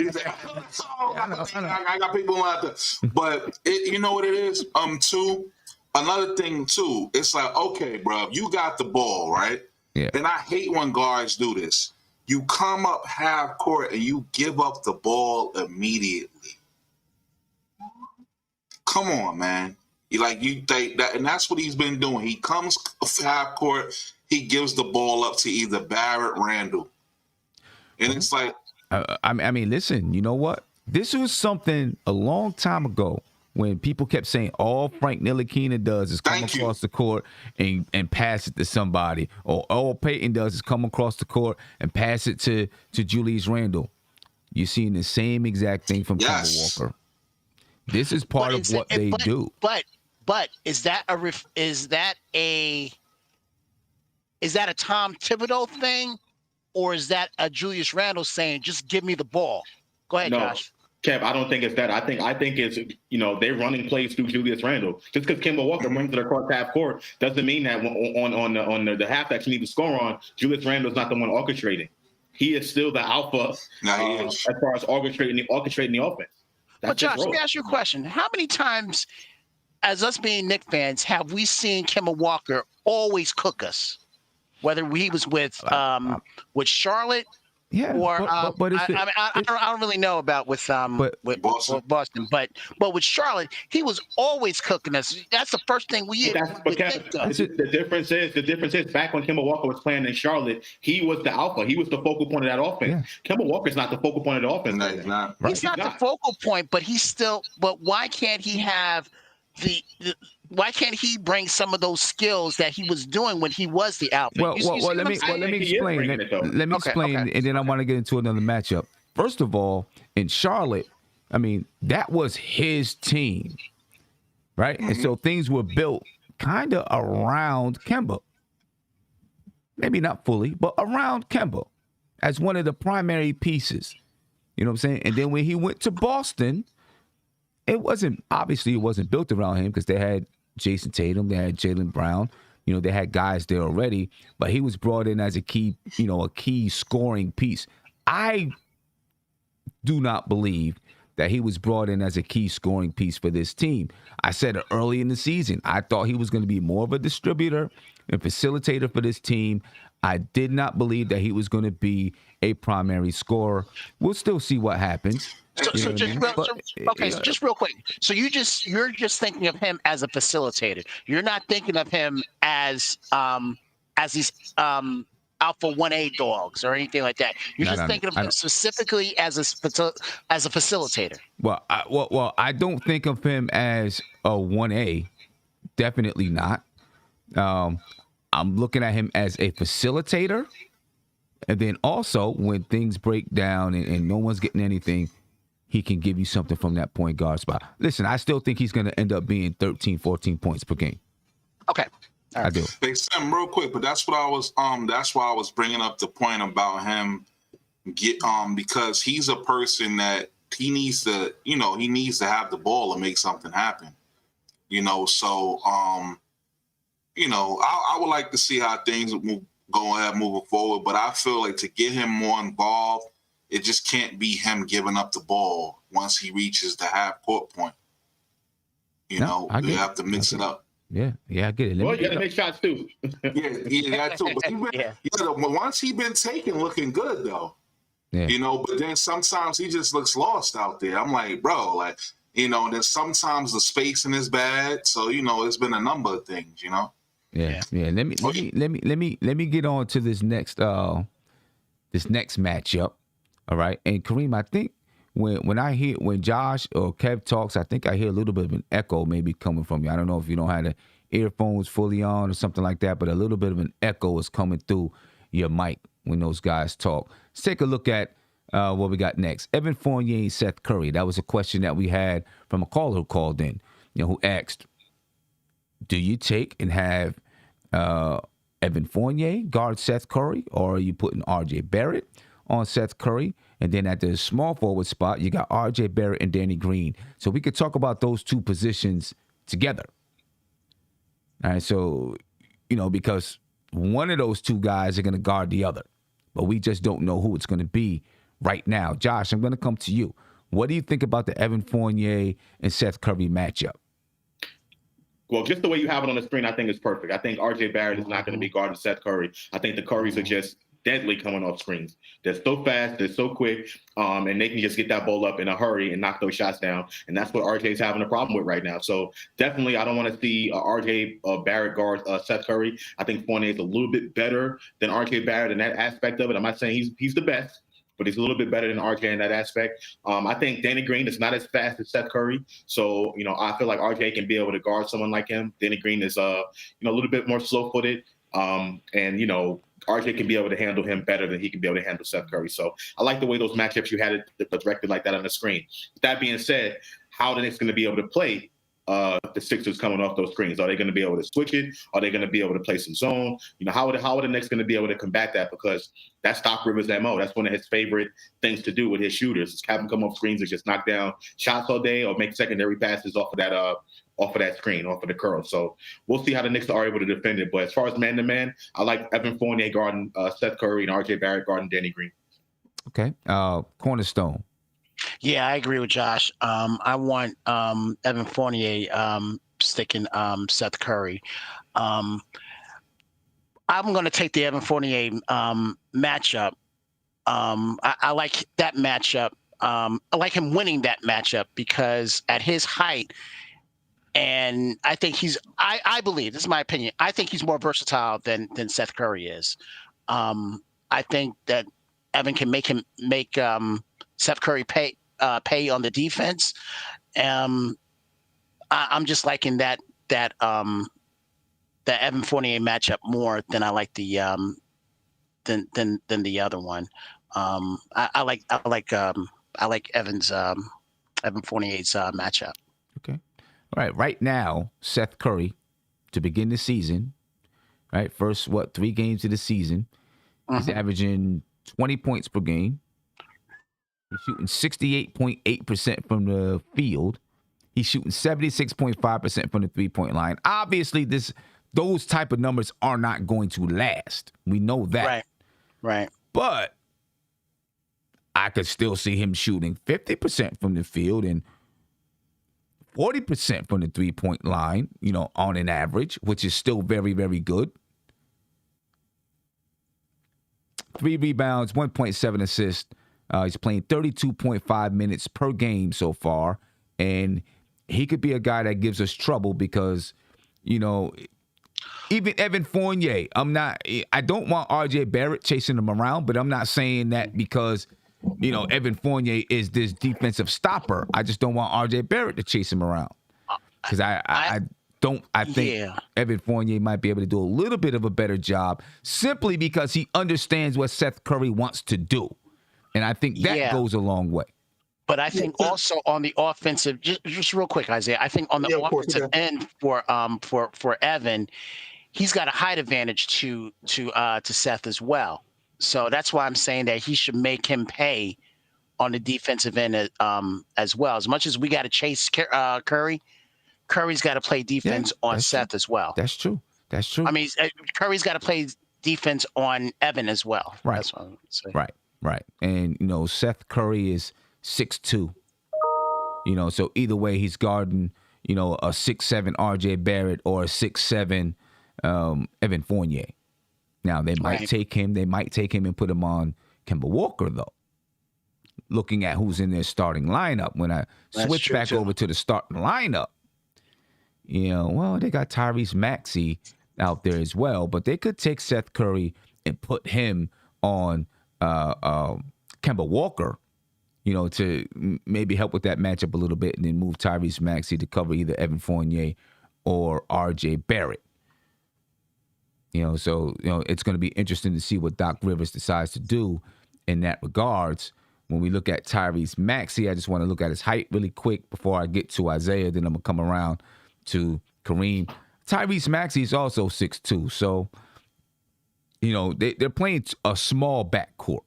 got people out there, but you know what it is. Too. Another thing too. It's like, okay, bro, you got the ball, right? Yeah. And I hate when guards do this. You come up half court and you give up the ball immediately. Come on, man. And that's what he's been doing. He comes half court, he gives the ball up to either Barrett, Randle. And it's like, I mean, listen, you know what? This was something a long time ago when people kept saying all Frank Ntilikina does is come across the court and pass it to somebody, or all Payton does is come across the court and pass it to Julius Randle. You're seeing the same exact thing from Kemba Walker. This is part of what they do. But is that a Tom Thibodeau thing? Or is that a Julius Randle saying, just give me the ball? Go ahead, Josh. Kev, I don't think it's that. I think it's, they're running plays through Julius Randle. Just because Kemba Walker brings it across half court doesn't mean that on the half that you need to score on, Julius Randle is not the one orchestrating. He is still the alpha as far as orchestrating the offense. But Josh, let me ask you a question. How many times, as us being Knick fans, have we seen Kemba Walker always cook us? Whether he was with Charlotte, or I don't really know about with Boston, but with Charlotte, he was always cooking us. That's the first thing the difference is back when Kemba Walker was playing in Charlotte, he was the alpha. He was the focal point of that offense. Yeah. Kemba Walker's not the focal point of the offense. No, he's not. He's not the focal point, but he's still. But why can't he have why can't he bring some of those skills that he was doing when he was the alpha? Let me explain. Let me explain, and then I want to get into another matchup. First of all, in Charlotte, I mean, that was his team, right? Mm-hmm. And so things were built kind of around Kemba. Maybe not fully, but around Kemba as one of the primary pieces. You know what I'm saying? And then when he went to Boston, it wasn't built around him because they had Jason Tatum, they had Jaylen Brown, they had guys there already, but he was brought in as a key scoring piece. I do not believe that he was brought in as a key scoring piece for this team. I said it early in the season. I thought he was going to be more of a distributor and facilitator for this team. I did not believe that he was going to be a primary scorer. We'll still see what happens. So just real quick. So you're just thinking of him as a facilitator. You're not thinking of him as these alpha 1A dogs or anything like that. You're just thinking of him specifically as a facilitator. Well, I don't think of him as a 1A. Definitely not. I'm looking at him as a facilitator, and then also when things break down and no one's getting anything, he can give you something from that point guard spot. Listen, I still think he's going to end up being 13, 14 points per game. Okay. I do. Hey, Sam, real quick, but that's why I was bringing up the point about him because he's a person that he needs to have the ball to make something happen. So I would like to see how things go ahead moving forward, but I feel like to get him more involved, it just can't be him giving up the ball once he reaches the half court point. You have to mix it up. Yeah, I get it. You got to make shots too. that too. But once he been taken, looking good though. Yeah. But then sometimes he just looks lost out there. I'm like, bro, and then sometimes the spacing is bad. So it's been a number of things. Yeah. Let me get on to this next matchup. All right. And Kareem, I think when Josh or Kev talks, I think I hear a little bit of an echo maybe coming from you. I don't know if you don't have the earphones fully on or something like that, but a little bit of an echo is coming through your mic when those guys talk. Let's take a look at what we got next. Evan Fournier and Seth Curry. That was a question that we had from a caller who called in, who asked, do you take and have Evan Fournier guard Seth Curry, or are you putting RJ Barrett on Seth Curry? And then at the small forward spot, you got RJ Barrett and Danny Green. So we could talk about those two positions together. All right, so, because one of those two guys are going to guard the other, but we just don't know who it's going to be right now. Josh, I'm going to come to you. What do you think about the Evan Fournier and Seth Curry matchup? Well, just the way you have it on the screen, I think is perfect. I think RJ Barrett is not going to be guarding Seth Curry. I think the Currys are just deadly coming off screens. They're so fast, they're so quick, and they can just get that ball up in a hurry and knock those shots down. And that's what RJ's having a problem with right now. So definitely, I don't want to see RJ Barrett guard Seth Curry. I think Fournier is a little bit better than RJ Barrett in that aspect of it. I'm not saying he's the best, but he's a little bit better than RJ in that aspect. I think Danny Green is not as fast as Seth Curry. So, I feel like RJ can be able to guard someone like him. Danny Green is, a little bit more slow-footed. RJ can be able to handle him better than he can be able to handle Seth Curry. So I like the way those matchups you had it directed like that on the screen. With that being said, how the Knicks going to be able to play the Sixers coming off those screens? Are they going to be able to switch it? Are they going to be able to play some zone? How are the Knicks going to be able to combat that? Because that's Doc Rivers' MO. That's one of his favorite things to do with his shooters is have them come off screens and just knock down shots all day or make secondary passes off of that screen, off of the curl. So we'll see how the Knicks are able to defend it. But as far as man-to-man, I like Evan Fournier guarding Seth Curry and RJ Barrett guarding Danny Green. Okay. Cornerstone. Yeah, I agree with Josh. I want Evan Fournier sticking Seth Curry. I'm going to take the Evan Fournier matchup. I like that matchup. I like him winning that matchup because at his height, and I think I believe, this is my opinion, I think he's more versatile than Seth Curry is. I think that Evan can make Seth Curry pay on the defense. I'm just liking that Evan Fournier matchup more than I like the than the other one. I like Evan Fournier's matchup. Okay. All right. Right now, Seth Curry, to begin the season, right? First, 3 games of the season, he's averaging 20 points per game. He's shooting 68.8% from the field. He's shooting 76.5% from the three-point line. Obviously, those type of numbers are not going to last. We know that. Right. But I could still see him shooting 50% from the field and 40% from the three-point line, on an average, which is still very, very good. 3 rebounds, 1.7 assists. He's playing 32.5 minutes per game so far. And he could be a guy that gives us trouble because, even Evan Fournier, I don't want RJ Barrett chasing him around, but I'm not saying that because, Evan Fournier is this defensive stopper. I just don't want RJ Barrett to chase him around. Because I think Evan Fournier might be able to do a little bit of a better job simply because he understands what Seth Curry wants to do. And I think that goes a long way. But I think also on the offensive, just real quick, Isaiah, I think on the offensive end for Evan, he's got a height advantage to Seth as well. So that's why I'm saying that he should make him pay on the defensive end as well. As much as we got to chase Curry, Curry's got to play defense on Seth true. As well. That's true. I mean, Curry's got to play defense on Evan as well. Right. That's what I'm saying. Right. And, Seth Curry is 6'2". So either way, he's guarding, a 6'7" RJ Barrett or a 6'7" Evan Fournier. Now, they might take him and put him on Kemba Walker, though. Looking at who's in their starting lineup. When I switch back over to the starting lineup, they got Tyrese Maxey out there as well, but they could take Seth Curry and put him on Kemba Walker, to maybe help with that matchup a little bit and then move Tyrese Maxey to cover either Evan Fournier or RJ Barrett. So it's going to be interesting to see what Doc Rivers decides to do in that regards. When we look at Tyrese Maxey, I just want to look at his height really quick before I get to Isaiah. Then I'm going to come around to Kareem. Tyrese Maxey is also 6'2". So, they're playing a small backcourt,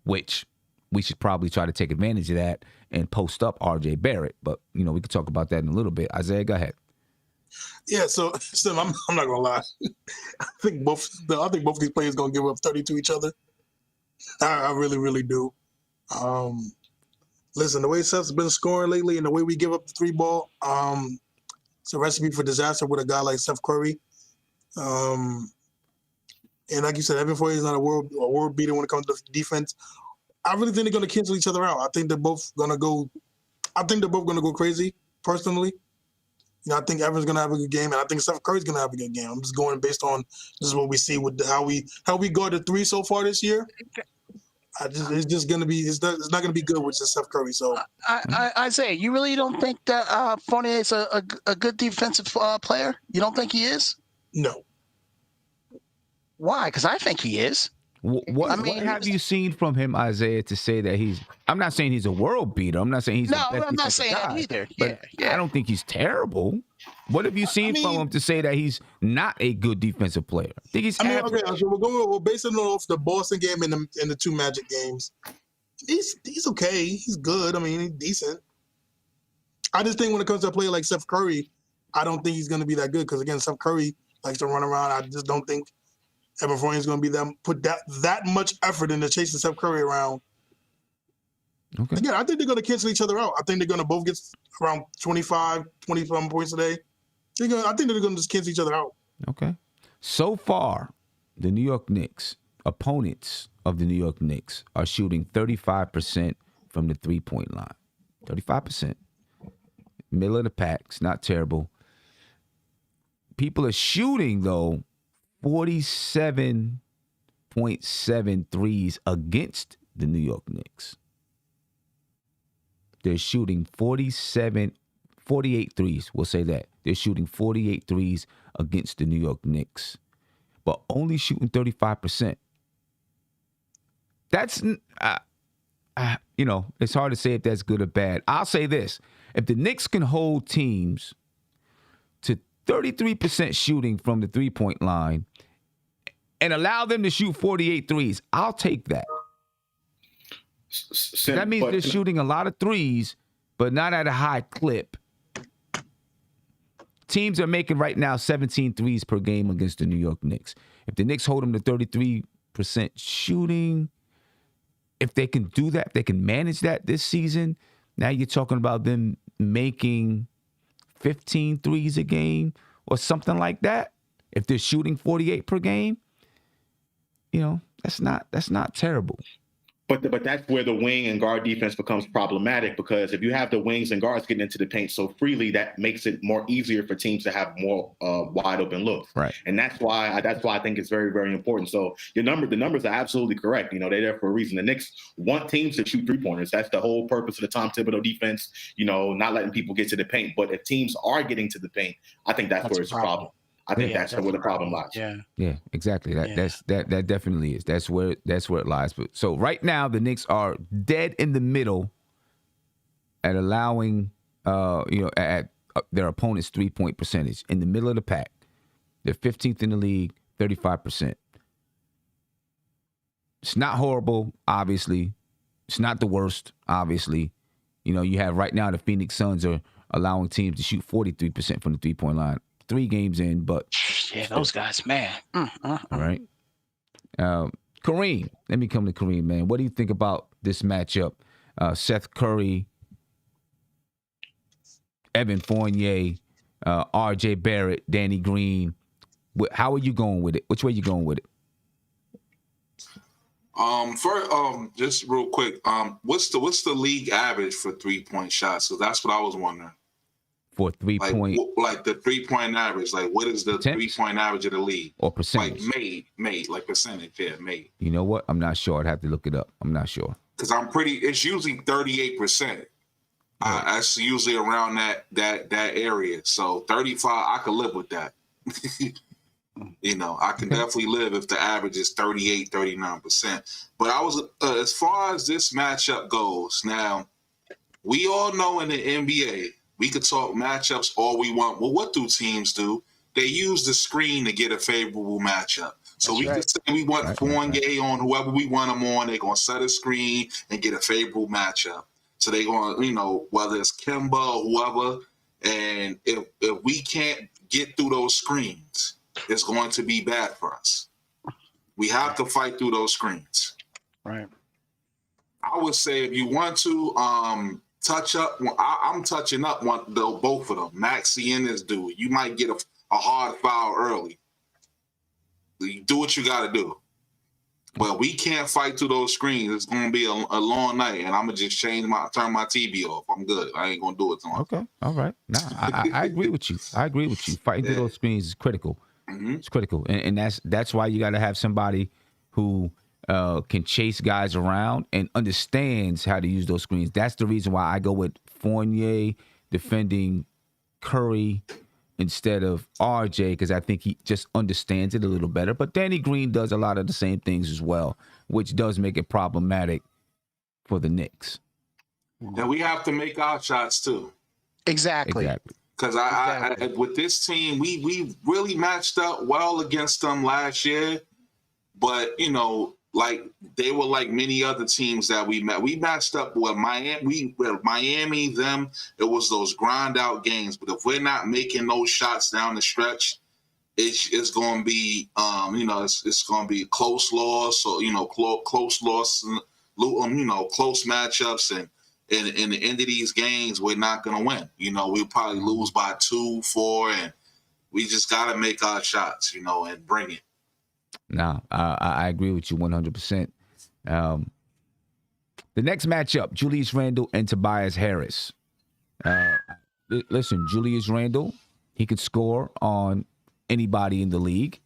which we should probably try to take advantage of that and post up RJ Barrett. But, we could talk about that in a little bit. Isaiah, go ahead. Yeah, so I'm not gonna lie. I think both these players gonna give up 30 to each other. I really, really do. Listen, the way Seth's been scoring lately and the way we give up the 3 ball, it's a recipe for disaster with a guy like Seth Curry. And like you said, Evan Fournier is not a world beater when it comes to defense. I really think they're gonna cancel each other out. I think they're both gonna go crazy, personally. I think Evan's gonna have a good game, and I think Seth Curry's gonna have a good game. I'm just going based on just what we see with how we guarded 3 so far this year. It's not gonna be good with just Seth Curry. So Isaiah, you really don't think that Fournier is a good defensive player? You don't think he is? No. Why? Because I think he is. What have you seen from him, Isaiah, to say that he's? I'm not saying he's a world beater. I'm not saying he's No, the best I'm not saying guy, that either. But Yeah. I don't think he's terrible. What have you seen from him to say that he's not a good defensive player? I think he's average. Okay, so we're basing it off the Boston game and the two Magic games. He's okay. He's good. I mean, he's decent. I just think when it comes to a player like Seth Curry, I don't think he's going to be that good because, again, Seth Curry likes to run around. I just don't think Evan Fournier's going to be put that much effort into chasing Seth Curry around. Okay. Again, I think they're going to cancel each other out. I think they're going to both get around 25, 20-something points a day. I think they're going to just cancel each other out. Okay. So far, the New York Knicks, opponents of the New York Knicks, are shooting 35% from the three-point line. 35%. Middle of the pack. It's not terrible. People are shooting, though, 47.7 threes against the New York Knicks. They're shooting 48 threes. We'll say that. They're shooting 48 threes against the New York Knicks, but only shooting 35%. That's, it's hard to say if that's good or bad. I'll say this. If the Knicks can hold teams to 33% shooting from the three-point line and allow them to shoot 48 threes, I'll take that. That means they're shooting a lot of threes, but not at a high clip. Teams are making right now 17 threes per game against the New York Knicks. If the Knicks hold them to 33% shooting, if they can do that, if they can manage that this season, now you're talking about them making 15 threes a game or something like that. If they're shooting 48 per game, that's not terrible. But that's where the wing and guard defense becomes problematic, because if you have the wings and guards getting into the paint so freely, that makes it more easier for teams to have more wide open looks. Right. And that's why I think it's very, very important. So the numbers are absolutely correct. They're there for a reason. The Knicks want teams to shoot 3-pointers. That's the whole purpose of the Tom Thibodeau defense. Not letting people get to the paint. But if teams are getting to the paint, I think that's where it's a problem. I think that's where the problem lies. Yeah, exactly. That definitely is. That's where it lies. But so right now the Knicks are dead in the middle at allowing at their opponent's 3-point percentage, in the middle of the pack. They're 15th in the league, 35%. It's not horrible, obviously. It's not the worst, obviously. You have right now the Phoenix Suns are allowing teams to shoot 43% from the 3-point line. 3 games in, but those guys, man. All right. Kareem, let me come to Kareem, man. What do you think about this matchup? Seth Curry, Evan Fournier, RJ Barrett, Danny Green. How are you going with it? Which way are you going with it? Just real quick, what's the league average for 3-point shots? So that's what I was wondering. For 3-point, like the 3-point average, like what is the 3-point average of the league or percentage? Like made like percentage, made. You know what? I'm not sure. I'd have to look it up. I'm not sure because it's usually 38%. That's usually around that area. So 35, I could live with that. I can definitely live if the average is 38, 39%. But I was as far as this matchup goes. Now, we all know in the NBA. We could talk matchups all we want. Well, what do teams do? They use the screen to get a favorable matchup. So could say we want Fournier on whoever we want them on. They're going to set a screen and get a favorable matchup. So they're going to, whether it's Kemba or whoever, and if we can't get through those screens, it's going to be bad for us. We have to fight through those screens. Right. I would say if you want to touch up, I'm touching up both of them. Maxey and this dude. You might get a hard foul early. You do what you got to do. But we can't fight through those screens. It's going to be a long night, and I'm going to just turn my TV off. I'm good. I ain't going to do it tomorrow. Okay. All right. Nah, I agree with you. Fighting through those screens is critical. Mm-hmm. It's critical. And that's why you got to have somebody who can chase guys around and understands how to use those screens. That's the reason why I go with Fournier defending Curry instead of RJ because I think he just understands it a little better. But Danny Green does a lot of the same things as well, which does make it problematic for the Knicks. And we have to make our shots too. Exactly. Because I with this team, we really matched up well against them last year. But, you know, like they were like many other teams that we met. We matched up with Miami, them. It was those grind out games. But if we're not making those shots down the stretch, it's going to be, it's going to be a close loss or, close loss, close matchups. And in the end of these games, we're not going to win. We'll probably lose by 2, 4, and we just got to make our shots, and bring it. No, I agree with you 100%. The next matchup, Julius Randle and Tobias Harris. Listen, Julius Randle, he could score on anybody in the league.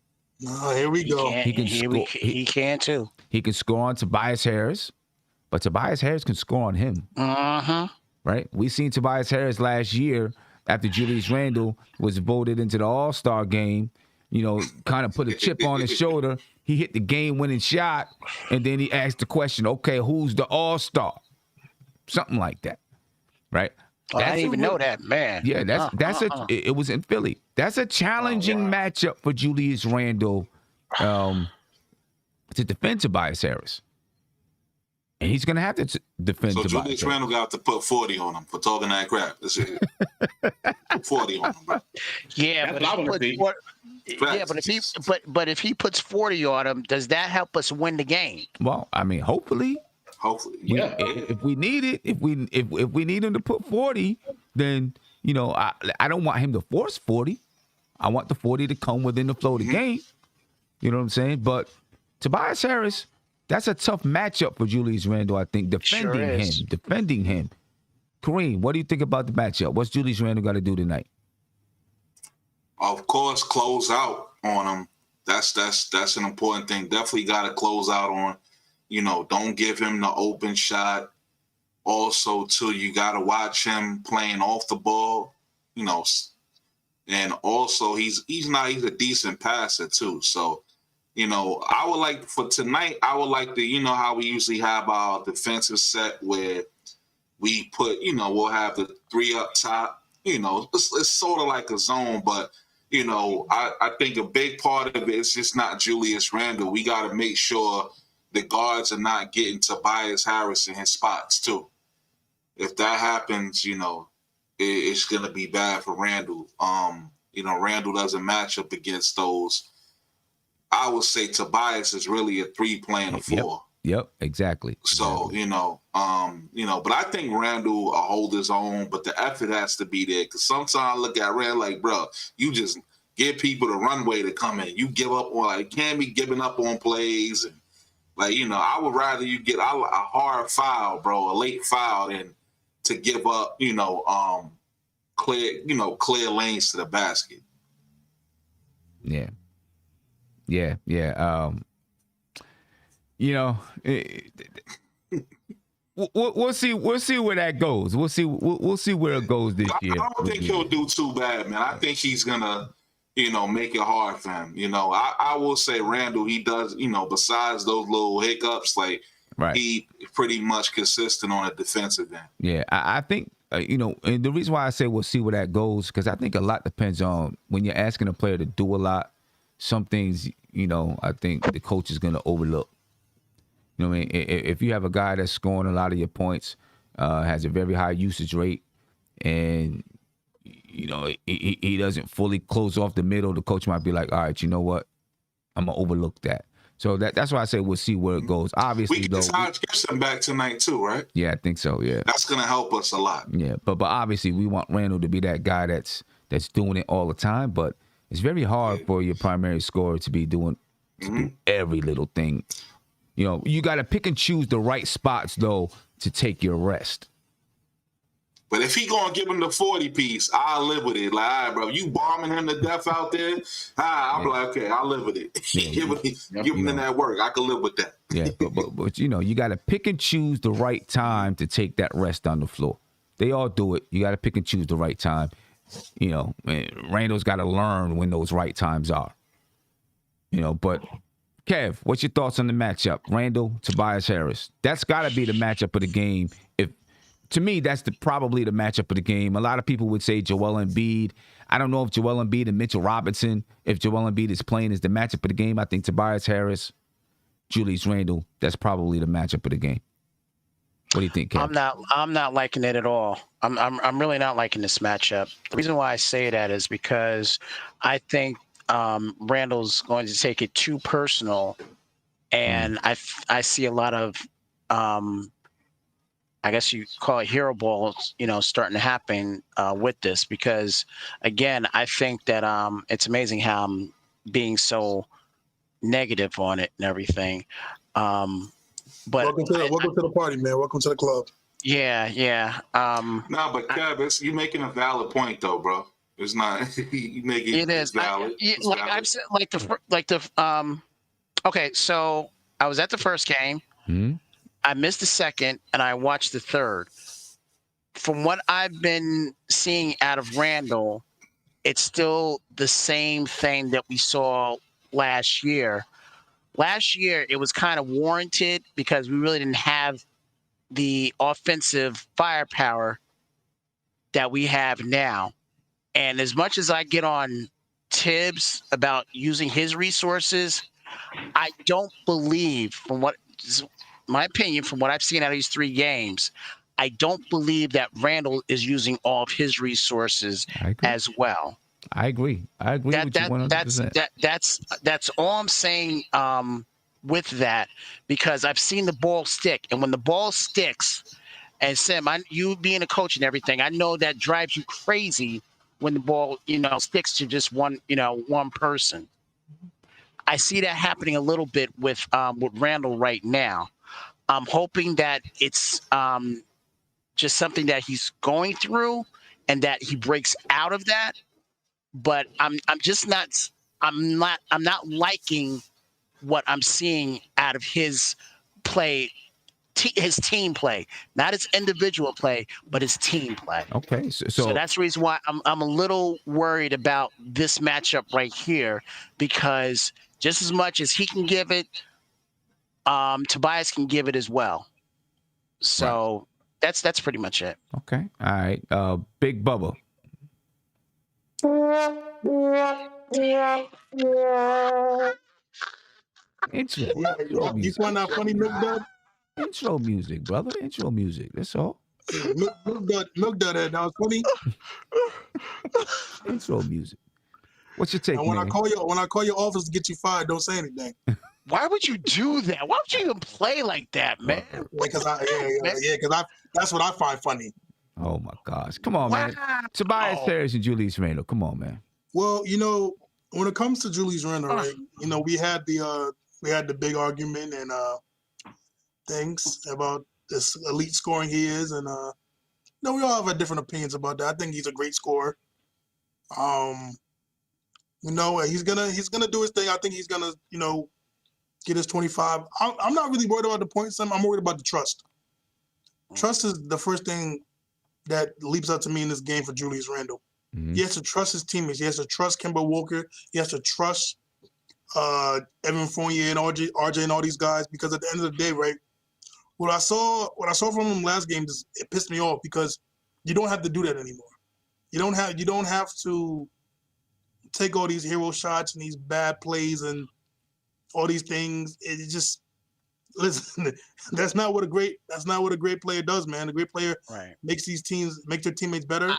Oh, here we go. He can too. He can score on Tobias Harris, but Tobias Harris can score on him. Right? We seen Tobias Harris last year after Julius Randle was voted into the All-Star game. Kind of put a chip on his shoulder. He hit the game-winning shot, and then he asked the question, okay, who's the all-star? Something like that, right? I didn't even know that, man. Yeah, it was in Philly. That's a challenging matchup for Julius Randle to defend Tobias Harris. And he's going to have to defend Tobias Harris. Julius Randle got to put 40 on him for talking that crap. That's it. 40 on him, bro. Yeah, but if he puts 40 on him, does that help us win the game? Well, I mean, hopefully, yeah. If we need it, if we need him to put 40, then I don't want him to force 40. I want the 40 to come within the flow of the game. You know what I'm saying? But Tobias Harris, that's a tough matchup for Julius Randle. I think defending him. Kareem, what do you think about the matchup? What's Julius Randle got to do tonight? Of course, close out on him. That's an important thing. Definitely got to close out on. Don't give him the open shot. Also, too, you got to watch him playing off the ball. And also he's a decent passer too. So, I would like for tonight. I would like to, how we usually have our defensive set where we put, we'll have the 3 up top. It's sort of like a zone, but. I think a big part of it is just not Julius Randle. We got to make sure the guards are not getting Tobias Harris in his spots too. If that happens, it's going to be bad for Randle. Randle doesn't match up against those. I would say Tobias is really a 3 playing a 4. Yep, exactly. So, but I think Randle will hold his own, but the effort has to be there. Because sometimes I look at Randle like, bro, you just give people the runway to come in. You give up on, can't be giving up on plays. And, I would rather you get a hard foul, bro, a late foul, than to give up, clear lanes to the basket. Yeah. We'll see where that goes. We'll see where it goes this year. I don't think he'll do too bad, man. I think he's gonna, make it hard for him. I will say Randle, he does, besides those little hiccups, he pretty much consistent on a defensive end. Yeah, I think and the reason why I say we'll see where that goes, because I think a lot depends on when you're asking a player to do a lot. Some things, I think the coach is going to overlook. You know what I mean? If you have a guy that's scoring a lot of your points, has a very high usage rate, and, he doesn't fully close off the middle, the coach might be like, all right, you know what? I'm going to overlook that. So that's why I say we'll see where it goes. Obviously, we get Taj Gibson back tonight too, right? Yeah, I think so, yeah. That's going to help us a lot. Yeah, but obviously we want Randle to be that guy that's doing it all the time, but it's very hard for your primary scorer to be doing every little thing. You got to pick and choose the right spots, though, to take your rest. But if he going to give him the 40 piece, I'll live with it. All right, bro, you bombing him to death out there, I'll be like, okay, I'll live with it. Give him that work. I can live with that. Yeah, but you got to pick and choose the right time to take that rest on the floor. They all do it. You got to pick and choose the right time. Randle's got to learn when those right times are. But Kev, what's your thoughts on the matchup? Randle, Tobias Harris. That's got to be the matchup of the game. To me, that's probably the matchup of the game. A lot of people would say Joel Embiid. I don't know if Joel Embiid and Mitchell Robinson, if Joel Embiid is playing, is the matchup of the game. I think Tobias Harris, Julius Randle, that's probably the matchup of the game. What do you think, Kev? I'm not liking it at all. I'm really not liking this matchup. The reason why I say that is because I think Randle's going to take it too personal, and I see a lot of I guess you call it hero balls, starting to happen with this, because again, I think that it's amazing how I'm being so negative on it and everything. But welcome to the party, man. Welcome to the club. Yeah. But Kev, you're making a valid point, though, bro. It's not. You make it. It is valid. I've said, okay, so I was at the first game. Mm-hmm. I missed the second, and I watched the third. From what I've been seeing out of Randle, it's still the same thing that we saw last year. Last year, it was kind of warranted because we really didn't have the offensive firepower that we have now. And as much as I get on Tibbs about using his resources, I don't believe, my opinion, from what I've seen out of these 3 games, I don't believe that Randle is using all of his resources as well. I agree. With you 100%. That's all I'm saying with that, because I've seen the ball stick, and when the ball sticks, and Sim, you being a coach and everything, I know that drives you crazy when the ball, sticks to just one person. I see that happening a little bit with Randle right now. I'm hoping that it's just something that he's going through and that he breaks out of that. But I'm not liking what I'm seeing out of his play, his team play, not his individual play, but his team play. Okay, so that's the reason why I'm a little worried about this matchup right here, because just as much as he can give it, Tobias can give it as well. So that's pretty much it. Okay. All right. Big Bubba. Intro You music. find that funny, Milk Dud? Intro music, brother. Intro music. That's all. Milk Dud, that was funny. Intro music. What's your take, and when man? when I call your office to get you fired, don't say anything. Why would you do that? Why would you even play like that, man? Because that's what I find funny. Oh my gosh. Come on, man. Tobias Harris and Julius Randle. Come on, man. Well, when it comes to Julius Randle, right? We had the big argument and things about this elite scoring he is, and we all have different opinions about that. I think he's a great scorer. He's gonna do his thing. I think he's gonna, get his 25. I'm not really worried about the points. I'm worried about the trust. Trust is the first thing that leaps out to me in this game for Julius Randle. Mm-hmm. He has to trust his teammates. He has to trust Kemba Walker. He has to trust Evan Fournier and RJ and all these guys, because at the end of the day, right, what I saw from him last game, it pissed me off, because you don't have to do that anymore. You don't have to take all these hero shots and these bad plays and all these things. It just, listen, that's not what a great player does, man. A great player makes their teammates better.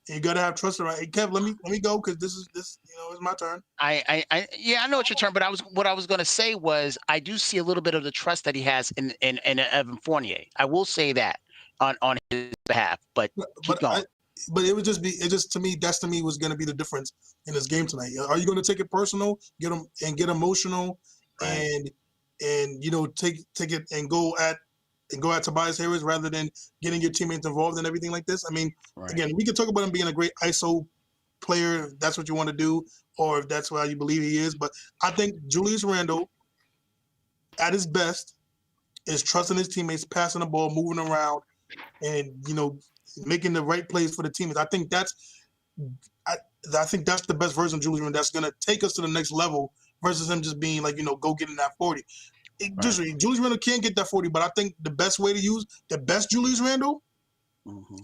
And you gotta have trust around. Hey, Kev, let me go, because this is my turn. I know it's your turn, but what I was gonna say was, I do see a little bit of the trust that he has in Evan Fournier. I will say that on his behalf, but keep going. But it to me was going to be the difference in this game tonight. Are you going to take it personal, get emotional, and take it and go at Tobias Harris rather than getting your teammates involved and everything like this? I mean, again, we can talk about him being a great ISO player if that's what you want to do, or if that's how you believe he is. But I think Julius Randle, at his best, is trusting his teammates, passing the ball, moving around, and making the right plays for the teammates. I think that's I think that's the best version of Julius Randle that's going to take us to the next level versus him just being like, go get in that 40. Julius Randle can't get that 40, but I think the best way to use the best Julius Randle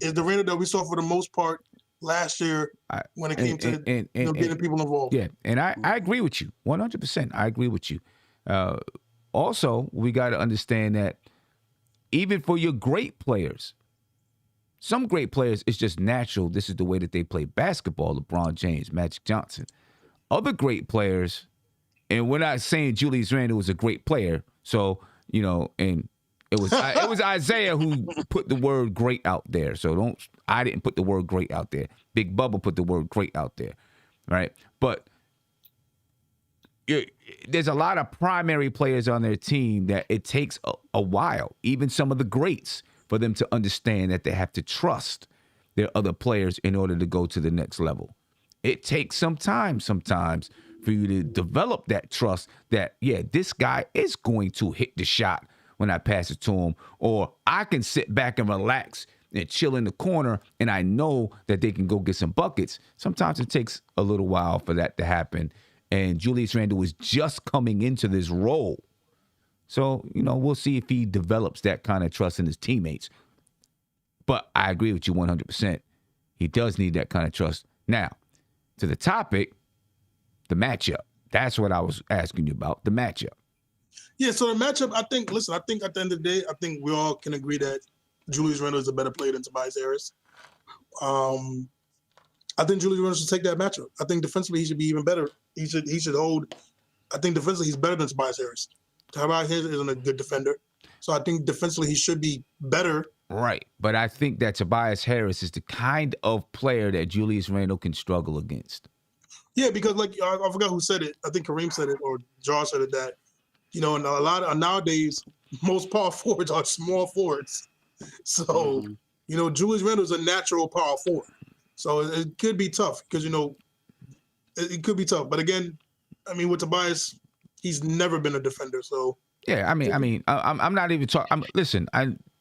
is the Randle that we saw for the most part last year when it came to getting people involved. Yeah, and I agree with you 100%. I agree with you. Also, we got to understand that even for your great players, some great players, it's just natural. This is the way that they play basketball. LeBron James, Magic Johnson. Other great players, and we're not saying Julius Randle was a great player. So, and it was Isaiah who put the word great out there. So I didn't put the word great out there. Big Bubba put the word great out there, right? But there's a lot of primary players on their team that it takes a while, even some of the greats, for them to understand that they have to trust their other players in order to go to the next level. It takes some time sometimes for you to develop that trust that, this guy is going to hit the shot when I pass it to him, or I can sit back and relax and chill in the corner and I know that they can go get some buckets. Sometimes it takes a little while for that to happen. And Julius Randle is just coming into this role. So, we'll see if he develops that kind of trust in his teammates. But I agree with you 100%. He does need that kind of trust. Now, to the topic, the matchup. That's what I was asking you about, the matchup. Yeah, so the matchup, I think at the end of the day, I think we all can agree that Julius Randle is a better player than Tobias Harris. I think Julius Randle should take that matchup. I think defensively he should be even better. He should hold. I think defensively he's better than Tobias Harris. Tobias Harris isn't a good defender. So I think defensively he should be better. Right. But I think that Tobias Harris is the kind of player that Julius Randle can struggle against. Yeah, because I forgot who said it. I think Kareem said it or Josh said it that, and a lot of nowadays, most power forwards are small forwards. So, Julius Randle is a natural power forward. So it could be tough because, it could be tough. But again, with Tobias, he's never been a defender. So yeah, I'm not even talking. Listen,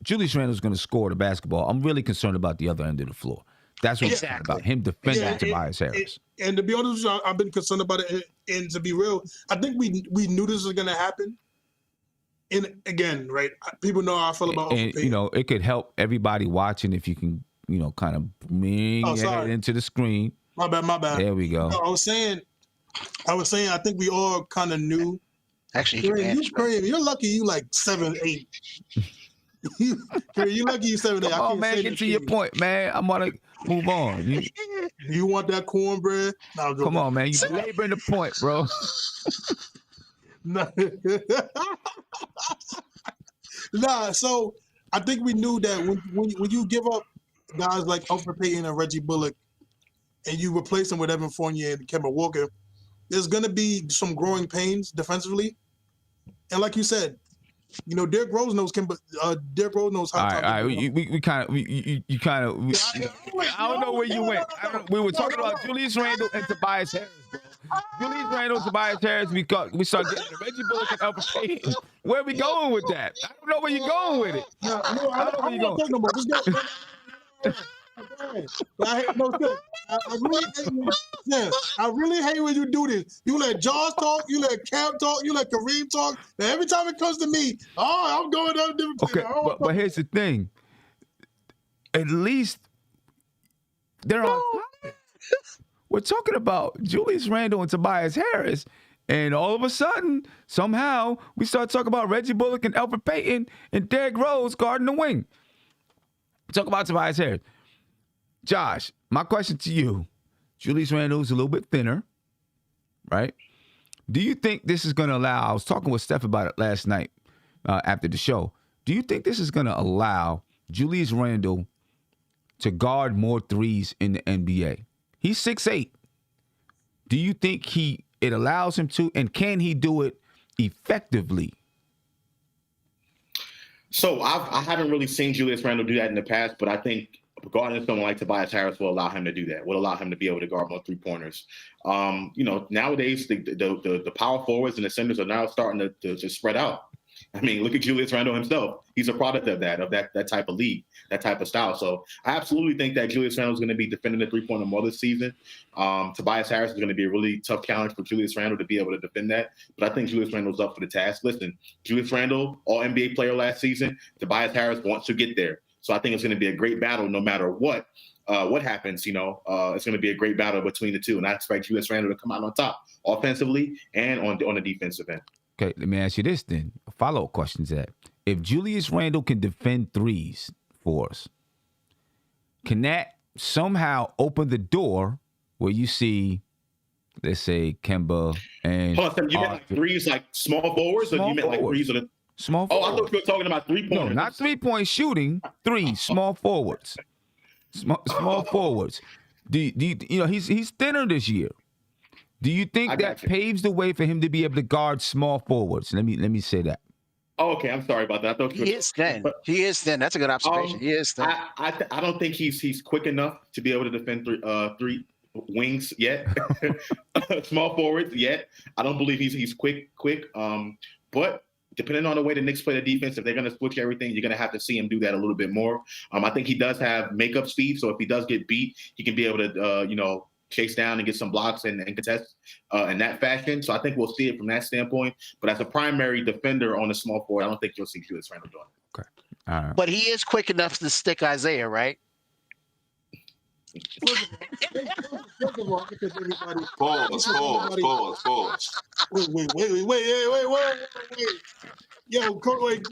Julius Randle's going to score the basketball. I'm really concerned about the other end of the floor. That's what I'm about, him defending Tobias Harris. And to be honest with you, I've been concerned about it. And to be real, I think we knew this was going to happen. And again, right, people know how I feel about. And it could help everybody watching if you can, kind of bring your head into the screen. My bad. There we go. No, I was saying, I think we all kind of knew. Actually, you're lucky you like 7'8". You're lucky you 7'8". Come on, man, get to your point, man. I'm gonna move on. You want that cornbread? No, come on, man. You laboring the point, bro. Nah, so I think we knew that when you give up guys like Elfrid Payton and Reggie Bullock, and you replace them with Evan Fournier and Kemba Walker, there's going to be some growing pains defensively. And like you said, Derrick Rose knows Derrick Rose knows how. All right. We kind of. I don't know where you went. We were talking about Julius Randle and Tobias Harris, bro. Julius Randle, Tobias Harris. We start getting the Reggie Bullock and Elfrid Payton. Where are we going with that? I don't know where you're going with it. No, I don't know where you're going. I really hate when you do this. You let Josh talk, you let Cam talk, you let Kareem talk. And every time it comes to me, I'm going to a different place. Okay, but here's the thing. At least they're on topic. We're talking about Julius Randle and Tobias Harris, and all of a sudden, somehow, we start talking about Reggie Bullock and Elfrid Payton and Derrick Rose guarding the wing. Talk about Tobias Harris. Josh, my question to you, Julius Randle is a little bit thinner, right? Do you think this is going to allow, I was talking with Steph about it last night after the show, do you think this is going to allow Julius Randle to guard more threes in the NBA? He's 6'8". Do you think it allows him to, and can he do it effectively? So I haven't really seen Julius Randle do that in the past, but I think guarding someone like Tobias Harris will allow him to do that. Will allow him to be able to guard more 3-pointers. Nowadays the power forwards and the centers are now starting to spread out. I mean, look at Julius Randle himself. He's a product of that type of league, that type of style. So I absolutely think that Julius Randle is going to be defending the three-pointer more this season. Tobias Harris is going to be a really tough challenge for Julius Randle to be able to defend that. But I think Julius Randle's up for the task. Listen, Julius Randle, all-NBA player last season. Tobias Harris wants to get there. So I think it's going to be a great battle no matter what happens. It's going to be a great battle between the two. And I expect Julius Randle to come out on top offensively and on the defensive end. Okay, let me ask you this then. A follow-up question to that. If Julius Randle can defend threes for us, can that somehow open the door where you see, let's say, Kemba and Hold on, you meant like threes like small forwards, or you meant like threes of the small forwards? Oh, I thought you were talking about three-pointers. No, not three-point shooting. Threes, small forwards. Small forwards. He's thinner this year. Do you think that paves the way for him to be able to guard small forwards? Let me say that. Oh, okay, I'm sorry about that. I thought he is thin. He is thin. That's a good observation. He is thin. I don't think he's quick enough to be able to defend three wings yet. Small forwards yet. I don't believe he's quick. But depending on the way the Knicks play the defense, if they're going to switch everything, you're going to have to see him do that a little bit more. I think he does have makeup speed, so if he does get beat, he can be able to chase down and get some blocks and contest in that fashion. So I think we'll see it from that standpoint. But as a primary defender on the small forward, I don't think you'll see Julius Randle doing it. Okay. All right. But he is quick enough to stick Isaiah, right? Pause. Wait.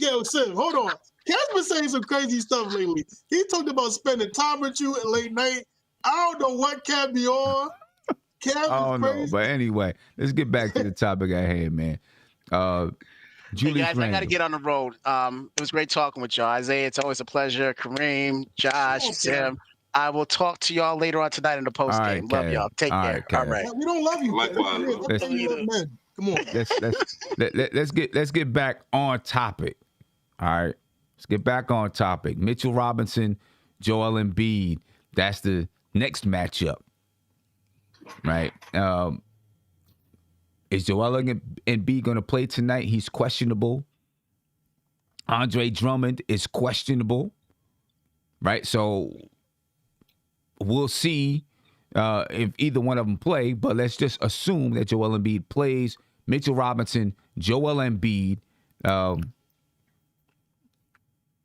Yo, Sim, hold on. Kev's been saying some crazy stuff lately. He talked about spending time with you at late night. I don't know what Kev be on. Kev is crazy. No, but anyway, let's get back to the topic at hand, man. Julius guys, Randle. I got to get on the road. It was great talking with y'all. Isaiah, it's always a pleasure. Kareem, Josh, Tim. I will talk to y'all later on tonight in the post game. Love y'all. Take care. All right. We don't love you. Likewise. Come on. Let's get back on topic. All right. Let's get back on topic. Mitchell Robinson, Joel Embiid. That's the next matchup. Right. Is Joel Embiid going to play tonight? He's questionable. Andre Drummond is questionable. Right. So we'll see if either one of them play, but let's just assume that Joel Embiid plays. Mitchell Robinson, Joel Embiid.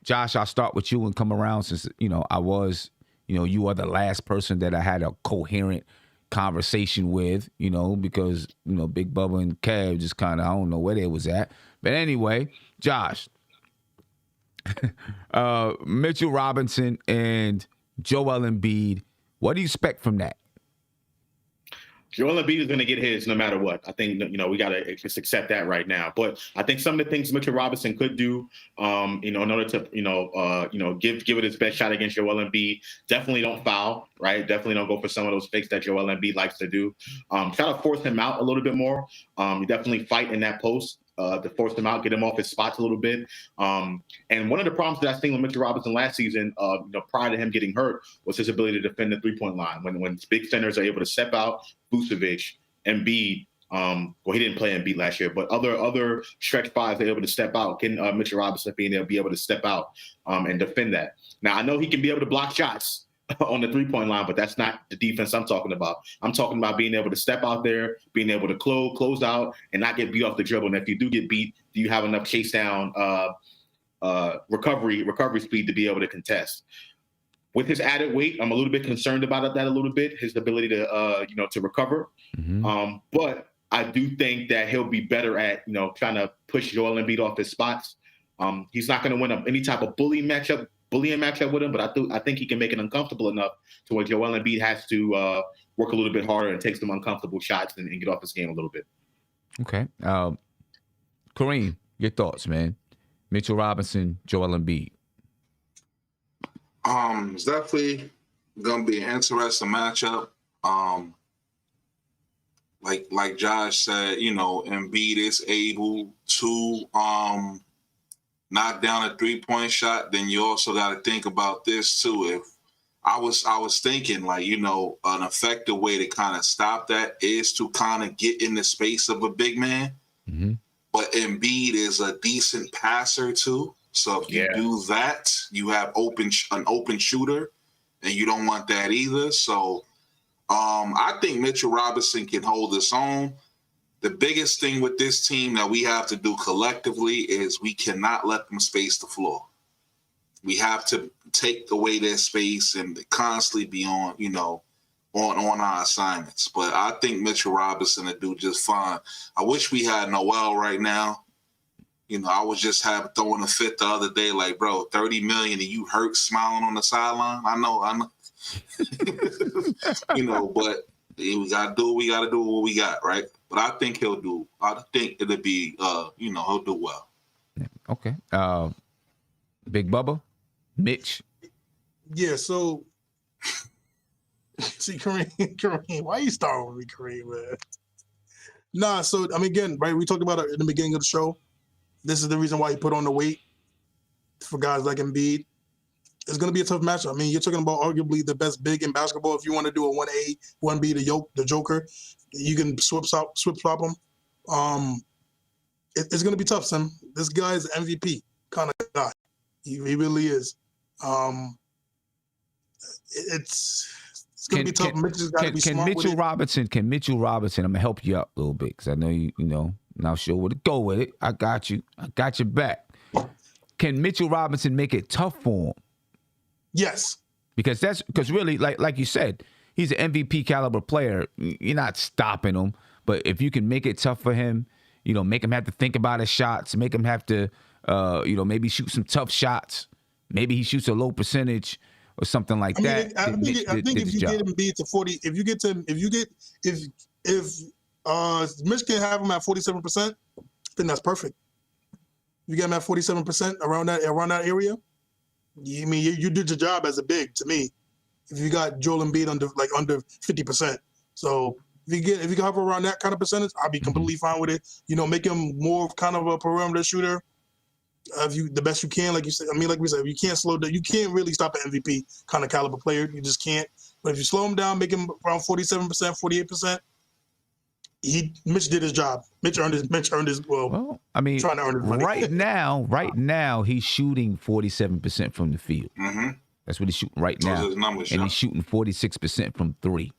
Josh, I'll start with you and come around since, I was, you are the last person that I had a coherent conversation with, because, Big Bubba and Kev just kind of, I don't know where they was at. But anyway, Josh, Mitchell Robinson and Joel Embiid, what do you expect from that? Joel Embiid is going to get his no matter what. I think, we got to just accept that right now. But I think some of the things Mitchell Robinson could do, in order to, give it his best shot against Joel Embiid, definitely don't foul, right? Definitely don't go for some of those fakes that Joel Embiid likes to do. Try to force him out a little bit more. You definitely fight in that post. To force him out, get him off his spots a little bit. And one of the problems that I seen with Mitchell Robinson last season, prior to him getting hurt, was his ability to defend the three-point line. When big centers are able to step out, Vucevic, Embiid, he didn't play Embiid last year, but other stretch fives are able to step out. Can Mitchell Robinson be able to step out and defend that? Now, I know he can be able to block shots on the three-point line, but that's not the defense I'm talking about. I'm talking about being able to step out there, being able to close out, and not get beat off the dribble. And if you do get beat, do you have enough chase down recovery speed to be able to contest? With his added weight, I'm a little bit concerned about that a little bit, his ability to recover. Mm-hmm. But I do think that he'll be better at, trying to push Joel Embiid off his spots. He's not going to win any type of bullying matchup with him, but I think he can make it uncomfortable enough to where Joel Embiid has to work a little bit harder and take some uncomfortable shots and get off his game a little bit. Okay. Kareem, your thoughts, man. Mitchell Robinson, Joel Embiid. It's definitely gonna be an interesting matchup. Like Josh said, Embiid is able to knock down a 3-point shot. Then you also got to think about this too. If I was thinking an effective way to kind of stop that is to kind of get in the space of a big man. Mm-hmm. but Embiid is a decent passer too. So if you do that, you have an open shooter, and you don't want that either. So I think Mitchell Robinson can hold his own. The biggest thing with this team that we have to do collectively is we cannot let them space the floor. We have to take away their space and constantly be on, on our assignments. But I think Mitchell Robinson will do just fine. I wish we had Noel right now. I was just throwing a fit the other day, like, bro, $30 million and you hurt smiling on the sideline. I know. But we gotta do what we gotta do with what we got, right? But I think he'll do. I think it'll be, he'll do well. Okay. Big Bubba, Mitch. Yeah. So, see, Kareem, why you starting with me, Kareem, man? Nah. So, again, right? We talked about it in the beginning of the show. This is the reason why he put on the weight for guys like Embiid. It's going to be a tough matchup. You're talking about arguably the best big in basketball. If you want to do a 1A, 1B, the Joker, you can swap them. It's going to be tough, Sim. This guy is an MVP kind of guy. He really is. It's going to be tough. Mitch has got to be smart with it. Can Mitchell Robinson, I'm going to help you out a little bit because I know you not sure where to go with it. I got you. I got your back. Can Mitchell Robinson make it tough for him? Yes. Because really, like you said, he's an MVP caliber player. You're not stopping him. But if you can make it tough for him, make him have to think about his shots, make him have to, maybe shoot some tough shots. Maybe he shoots a low percentage or something like that. I think if you get Embiid to 40, if Mitch can have him at 47%, then that's perfect. You get him at 47% around that area. You did your job as a big to me. If you got Joel Embiid under 50%, so if you can have around that kind of percentage, I'll be completely fine with it. Make him more of kind of a perimeter shooter. The best you can, like you said. Like we said, you can't slow down. You can't really stop an MVP kind of caliber player. You just can't. But if you slow him down, make him around 47%, 48%. Mitch did his job. Mitch earned his well, trying to earn his money. Right now he's shooting 47% from the field. Mm-hmm. That's what he's shooting right now. And he's shooting 46% from three.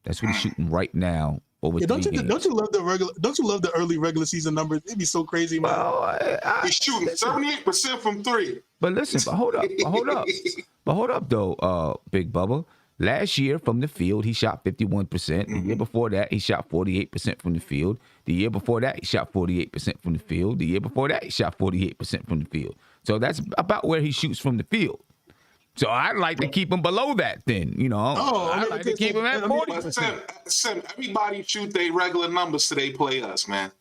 That's what he's shooting right now. Don't you love the early regular season numbers? It'd be so crazy, man. Well, he's shooting 78% from three. But listen, hold up though, Big Bubba. Last year from the field, he shot 51%. The year before that, he shot 48% from the field. The year before that, he shot 48% from the field. The year before that, he shot 48% from the field. So that's about where he shoots from the field. So I'd like to keep him below that then, I'd like to keep him at 40%. Sam, everybody shoot their regular numbers till they play us, man.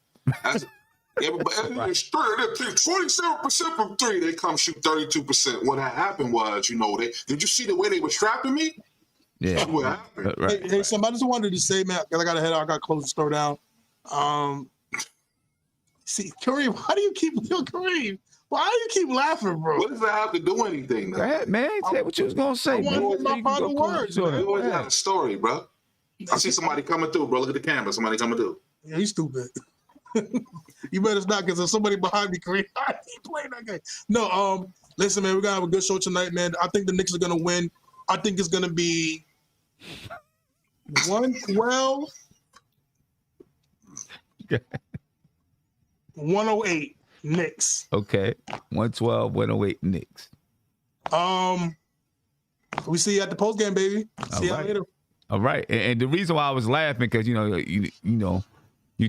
Everybody, 47% from three, they come shoot 32%. What happened was, did you see the way they were strapping me? Yeah. Right. Hey, Sam, I just wanted to say, man, because I got to head out. I got to close the store down. See, Kareem, why do you keep laughing, bro? What does that have to do anything? Go ahead, man. Say what you was going to say, man. I want my final words, man. You always got a story, bro. I see somebody coming through, bro. Look at the camera. Somebody coming through. Yeah, he's stupid. You better not, because there's somebody behind me, Kareem. I keep playing that game. No, listen, man, we're going to have a good show tonight, man. I think the Knicks are going to win. I think it's going to be 112, 108 Knicks. Okay. 112, 108 Knicks. We see you at the post game, baby. See you later. All right. And the reason why I was laughing, because you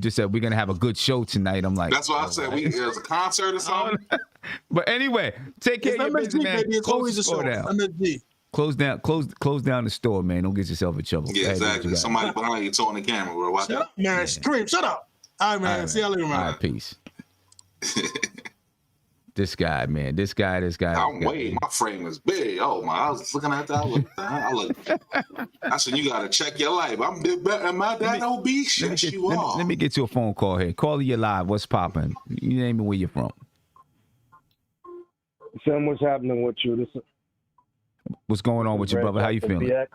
just said we're gonna have a good show tonight. I'm like, that's what I said. There's a concert or something. But anyway, take care of your business, man. Baby. It's always a show. MSG. Close down the store, man. Don't get yourself in trouble. Yeah, exactly. Somebody behind you talking the camera, bro. Watch out. Man, Kareem, shut up. All right, man. All right, see y'all later, man. All right, peace. This guy, man. This guy. I'm waiting. My frame is big. Oh my! I was looking at that. I said, you gotta check your life. Am I that obese? Yes, you are. Let me get you a phone call here. Call you live. What's popping? You name me where you're from. Sam, what's happening with you? What's going on with you, brother? How you feeling? BX.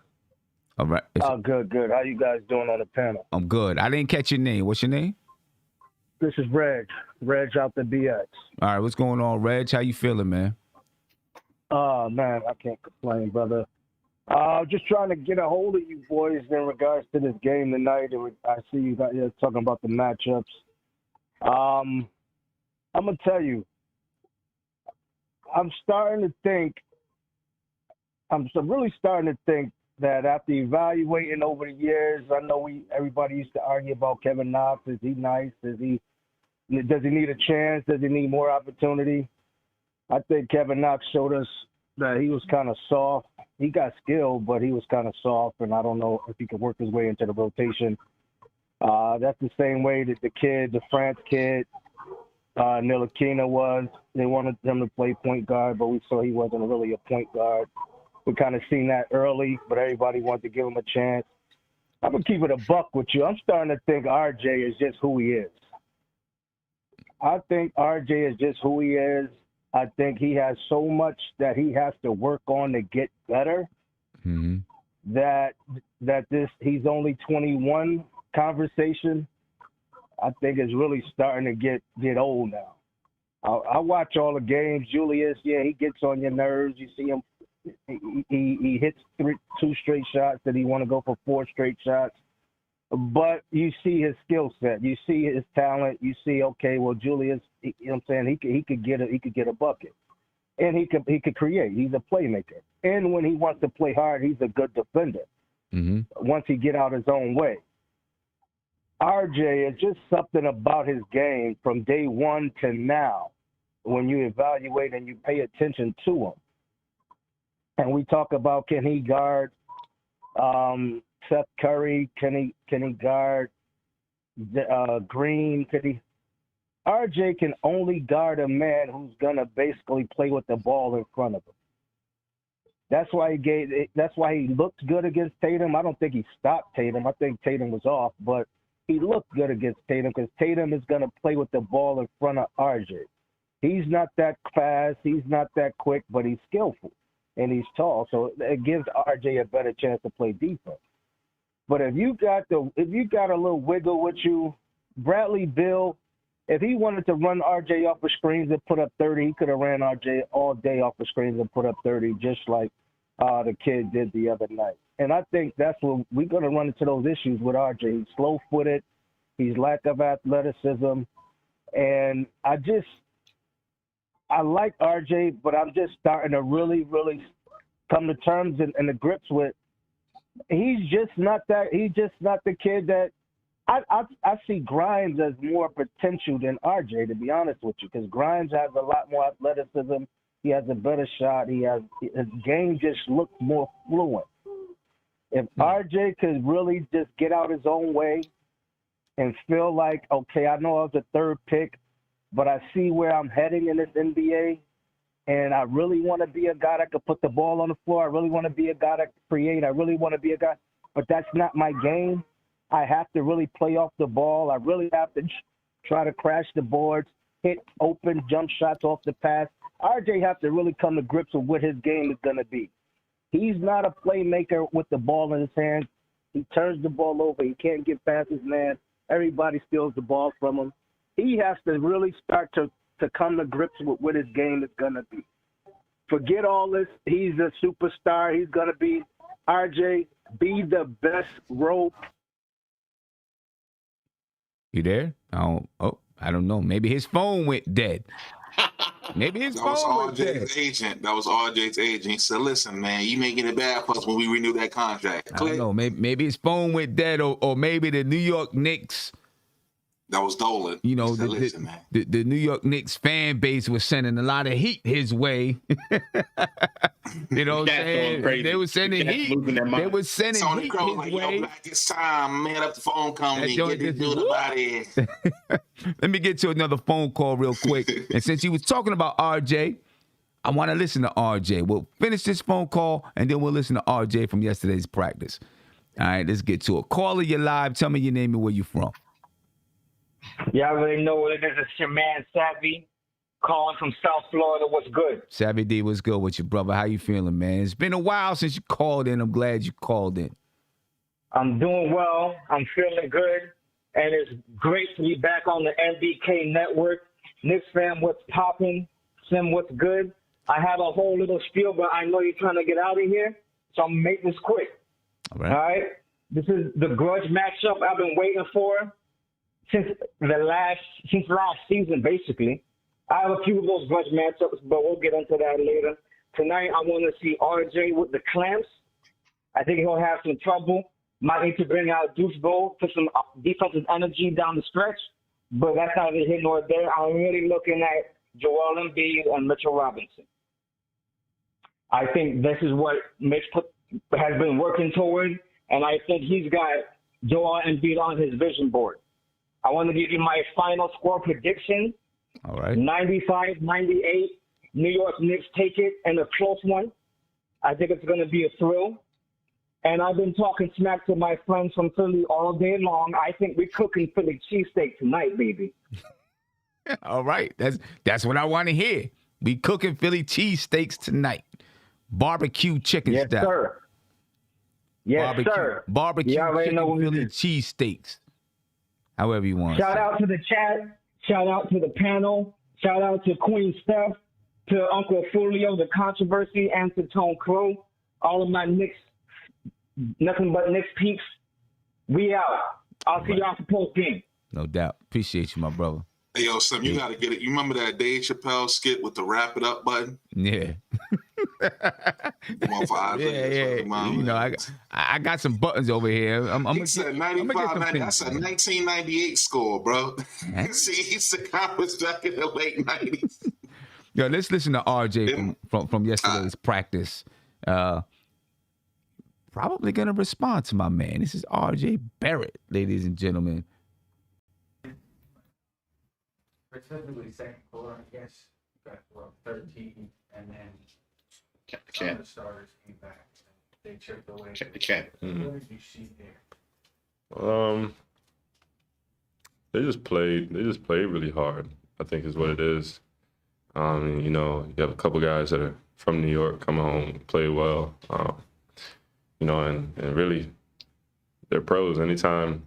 All right. Good. How you guys doing on the panel? I'm good. I didn't catch your name. What's your name? This is Reg. Reg out the BX. All right, what's going on, Reg? How you feeling, man? Oh, man, I can't complain, brother. Just trying to get a hold of you boys in regards to this game tonight. And I see you guys talking about the matchups. I'm going to tell you, I'm really starting to think that after evaluating over the years, I know everybody used to argue about Kevin Knox. Is he nice? Does he need a chance? Does he need more opportunity? I think Kevin Knox showed us that he was kind of soft. He got skill, but he was kind of soft, and I don't know if he could work his way into the rotation. That's the same way that the France kid, Ntilikina was. They wanted him to play point guard, but we saw he wasn't really a point guard. We kind of seen that early, but everybody wanted to give him a chance. I'm going to keep it a buck with you. I'm starting to think RJ is just who he is. I think RJ is just who he is. I think he has so much that he has to work on to get better. Mm-hmm. That this he's only 21 conversation, I think is really starting to get old now. I watch all the games. Julius, yeah, he gets on your nerves. You see him. He hits two straight shots, that he want to go for 4 straight shots. But you see his skill set, you see his talent, you see, okay, well, Julius, you know what I'm saying, he could get a bucket, and he could create. He's a playmaker, and when he wants to play hard, he's a good defender. Mm-hmm. Once he get out his own way, RJ is just something about his game from day one to now. When you evaluate and you pay attention to him. And we talk about, can he guard Seth Curry? Can he guard Green? RJ can only guard a man who's gonna basically play with the ball in front of him. That's why he looked good against Tatum. I don't think he stopped Tatum. I think Tatum was off, but he looked good against Tatum because Tatum is gonna play with the ball in front of RJ. He's not that fast. He's not that quick, but he's skillful. And he's tall, so it gives RJ a better chance to play defense. But if you got a little wiggle with you, Bradley Beal, if he wanted to run RJ off of screens and put up 30, he could have ran RJ all day off of screens and put up 30, just like the kid did the other night. And I think that's what we're going to run into those issues with RJ. He's slow-footed, he's lack of athleticism, and I like RJ, but I'm just starting to really, really come to terms and the grips with. He's just not the kid that I see Grimes as more potential than RJ, to be honest with you, because Grimes has a lot more athleticism. He has a better shot. His game just looks more fluent. If RJ could really just get out his own way and feel like, okay, I know I was the 3rd pick, but I see where I'm heading in this NBA, and I really want to be a guy that could put the ball on the floor. I really want to be a guy that can create. I really want to be a guy, but that's not my game. I have to really play off the ball. I really have to try to crash the boards, hit open jump shots off the pass. RJ has to really come to grips with what his game is going to be. He's not a playmaker with the ball in his hands. He turns the ball over. He can't get past his man. Everybody steals the ball from him. He has to really start to come to grips with what his game is going to be. Forget all this. He's a superstar. He's going to be RJ. Be the best role. You there? I don't know. Maybe his phone went dead. Maybe his phone went dead. That was RJ's agent. He said, listen, man, you making it bad for us when we renew that contract. I don't know. Maybe his phone went dead, or maybe the New York Knicks. That was Dolan. You know, listen, the New York Knicks fan base was sending a lot of heat his way. You know what I'm saying? They were sending heat. They were sending heat his way. Black, it's time. Man up the phone company. Get this dude about here. Let me get to another phone call real quick. And since you was talking about RJ, I want to listen to RJ. We'll finish this phone call, and then we'll listen to RJ from yesterday's practice. All right, let's get to it. Caller, you live. Tell me your name and where you from. Y'all already know what it is. It's your man, Savvy, calling from South Florida. What's good? Savvy D, what's good with you, brother? How you feeling, man? It's been a while since you called in. I'm glad you called in. I'm doing well. I'm feeling good. and it's great to be back on the NBK network. Knicks fan, what's popping? Sim, what's good? I have a whole little spiel, but I know you're trying to get out of here, so I'm going to make this quick. All right. All right? This is the grudge matchup I've been waiting for since last season, basically. I have a few of those grudge matchups, but we'll get into that later. Tonight, I want to see RJ with the clamps. I think he'll have some trouble. Might need to bring out Deuce Bowl, put some defensive energy down the stretch, but that's not either here nor there. I'm really looking at Joel Embiid and Mitchell Robinson. I think this is what Mitch has been working toward, and I think he's got Joel Embiid on his vision board. I want to give you my final score prediction. All right. 95-98. New York Knicks take it in a close one. I think it's going to be a thrill. And I've been talking smack to my friends from Philly all day long. I think we're cooking Philly cheesesteak tonight, baby. All right. That's what I want to hear. We cooking Philly cheesesteaks tonight. Barbecue chicken Yes, style. sir. Yes, Barbecue, sir. Barbecue You already chicken know what it Philly is. cheesesteaks. However you want. Shout out to the chat. Shout out to the panel. Shout out to Queen Steph, to Uncle Fulio, the controversy, and to Tone Crow. All of my Knicks, nothing but Knicks peeps. We out. I'll see y'all for post game. No doubt. Appreciate you, my brother. Hey, yo, Sam, you got to get it. You remember that Dave Chappelle skit with the wrap it up button? Yeah. Come on, for Yeah. You know, I got some buttons over here. He said 95, 90. That's a 1998 score, bro. See, he's the guy was back in the late 90s. Yo, let's listen to RJ from yesterday's practice. Probably going to respond to my man. This is RJ Barrett, ladies and gentlemen. Specifically, second quarter, I guess, got 13, and then Kept the some of cat. the starters came back. They chipped away. Kept the cat. What did you see there? They just played really hard, I think is what it is. You know, you have a couple guys that are from New York come home, play well. You know, and really they're pros. Anytime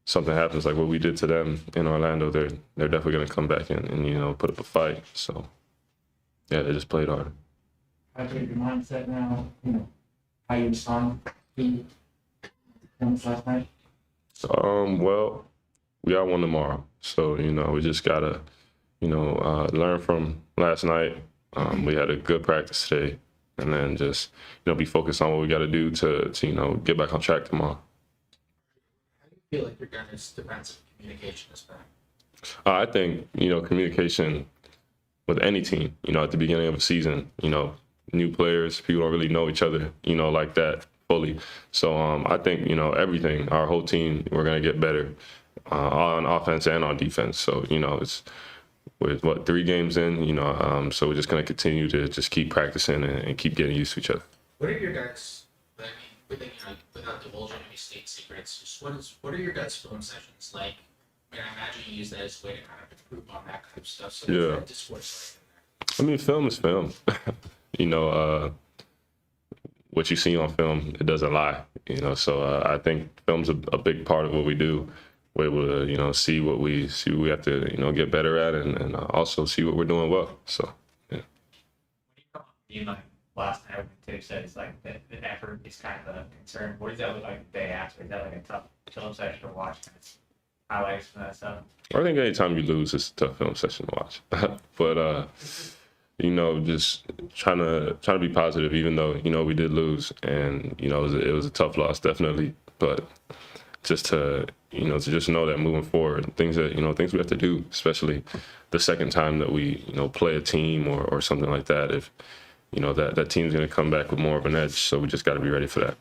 something happens like what we did to them in Orlando, they're definitely gonna come back and you know, put up a fight. So yeah, they just played hard. How big your mindset now? You know, how you respond to things last night? Well, we got one tomorrow, so you know we just gotta, you know, learn from last night. We had a good practice today, and then just you know be focused on what we got to do to you know get back on track tomorrow. How do you feel like your guys' defensive communication is back? I think you know communication with any team. You know, at the beginning of a season, you know, new players, people don't really know each other, you know, like that fully. So I think you know everything. Our whole team, we're gonna get better on offense and on defense. So you know it's. We're 3 games in, you know, so we're just going to continue to just keep practicing and keep getting used to each other. What are your guys, I mean, without divulging any state secrets, just what are your guys' film sessions like? I mean, I imagine you use that as a way to kind of improve on that kind of stuff. So Yeah. what's that discourse like? I mean, film is film. You know, what you see on film, it doesn't lie, you know, so I think film's a big part of what we do. We're able to, you know, see what we have to, you know, get better at and also see what we're doing well. So, yeah. When you come up to me, like last night when Tiff said it's like the effort is kind of a concern. What does that look like the day after? Is that like a tough film session to watch? And it's highlights from that stuff? I think anytime you lose, it's a tough film session to watch. But, you know, just trying to be positive, even though, you know, we did lose. And, you know, it was a tough loss, definitely. But just to, you know, to just know that moving forward, things we have to do, especially the second time that we, you know, play a team or something like that, if, you know, that team's going to come back with more of an edge. So we just got to be ready for that.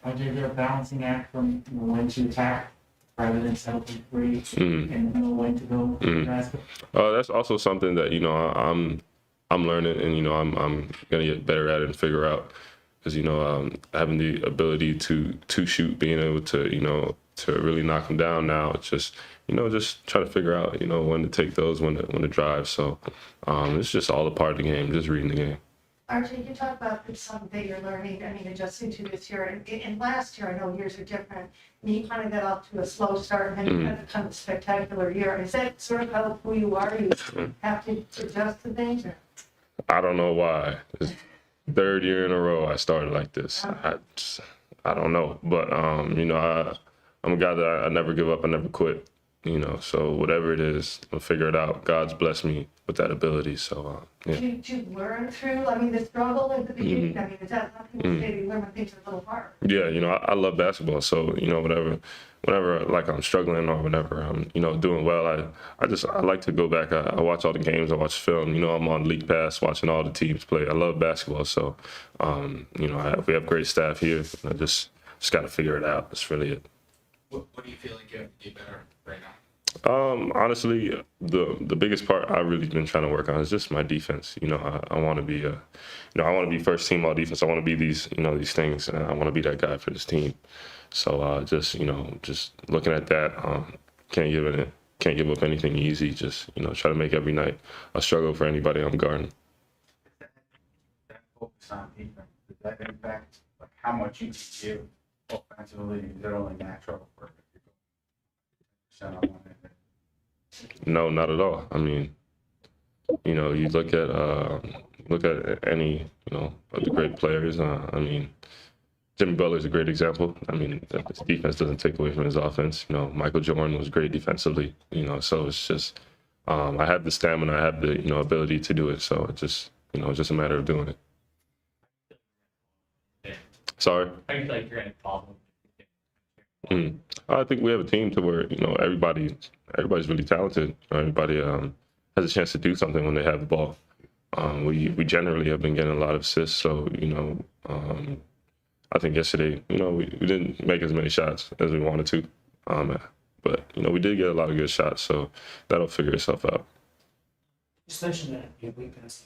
How do you do a balancing act from when to attack rather than settle for free and know when to go to the basket? That's also something that, you know, I'm learning and, you know, I'm going to get better at it and figure out. Because, you know, having the ability to shoot, being able to, you know, to really knock them down now, it's just, you know, just try to figure out, you know, when to take those, when to drive. So it's just all a part of the game, just reading the game. Archie, you talk about it's something that you're learning, adjusting to this year. And last year, I know years are different. And you kind of got off to a slow start and then you had kind of a spectacular year. Is that sort of how who you are? You have to adjust to things? Or? I don't know why. It's third year in a row I started like this. I don't know. But, I'm a guy that I never give up. I never quit. So whatever it is, I'll figure it out. God's blessed me with that ability. So, yeah. Did you learn through, the struggle at the beginning? Is that how people say they learn when things are a little hard? Yeah, I love basketball. So, whenever like I'm struggling or whenever I'm, doing well, I like to go back. I watch all the games. I watch film. I'm on League Pass watching all the teams play. I love basketball. So, we have great staff here. I just got to figure it out. That's really it. What do you feel like you have to do better right now? Honestly, the biggest part I've really been trying to work on is just my defense. I want to be I want to be first team all defense. I want to be these things, and I want to be that guy for this team. So just looking at that, can't give up anything easy. Just try to make every night a struggle for anybody I'm guarding. That focus on defense, does that impact how much you can do offensively? Is it only natural for No, not at all. You look at any of the great players. Jimmy Butler's a great example. His defense doesn't take away from his offense. Michael Jordan was great defensively. So it's just I have the stamina, I have the ability to do it. So it's just a matter of doing it. Sorry. I feel like you're in a problem. I think we have a team to where everybody's really talented. Everybody has a chance to do something when they have the ball. We generally have been getting a lot of assists. So I think yesterday we didn't make as many shots as we wanted to, but we did get a lot of good shots. So that'll figure itself out. You mentioned that your weakness.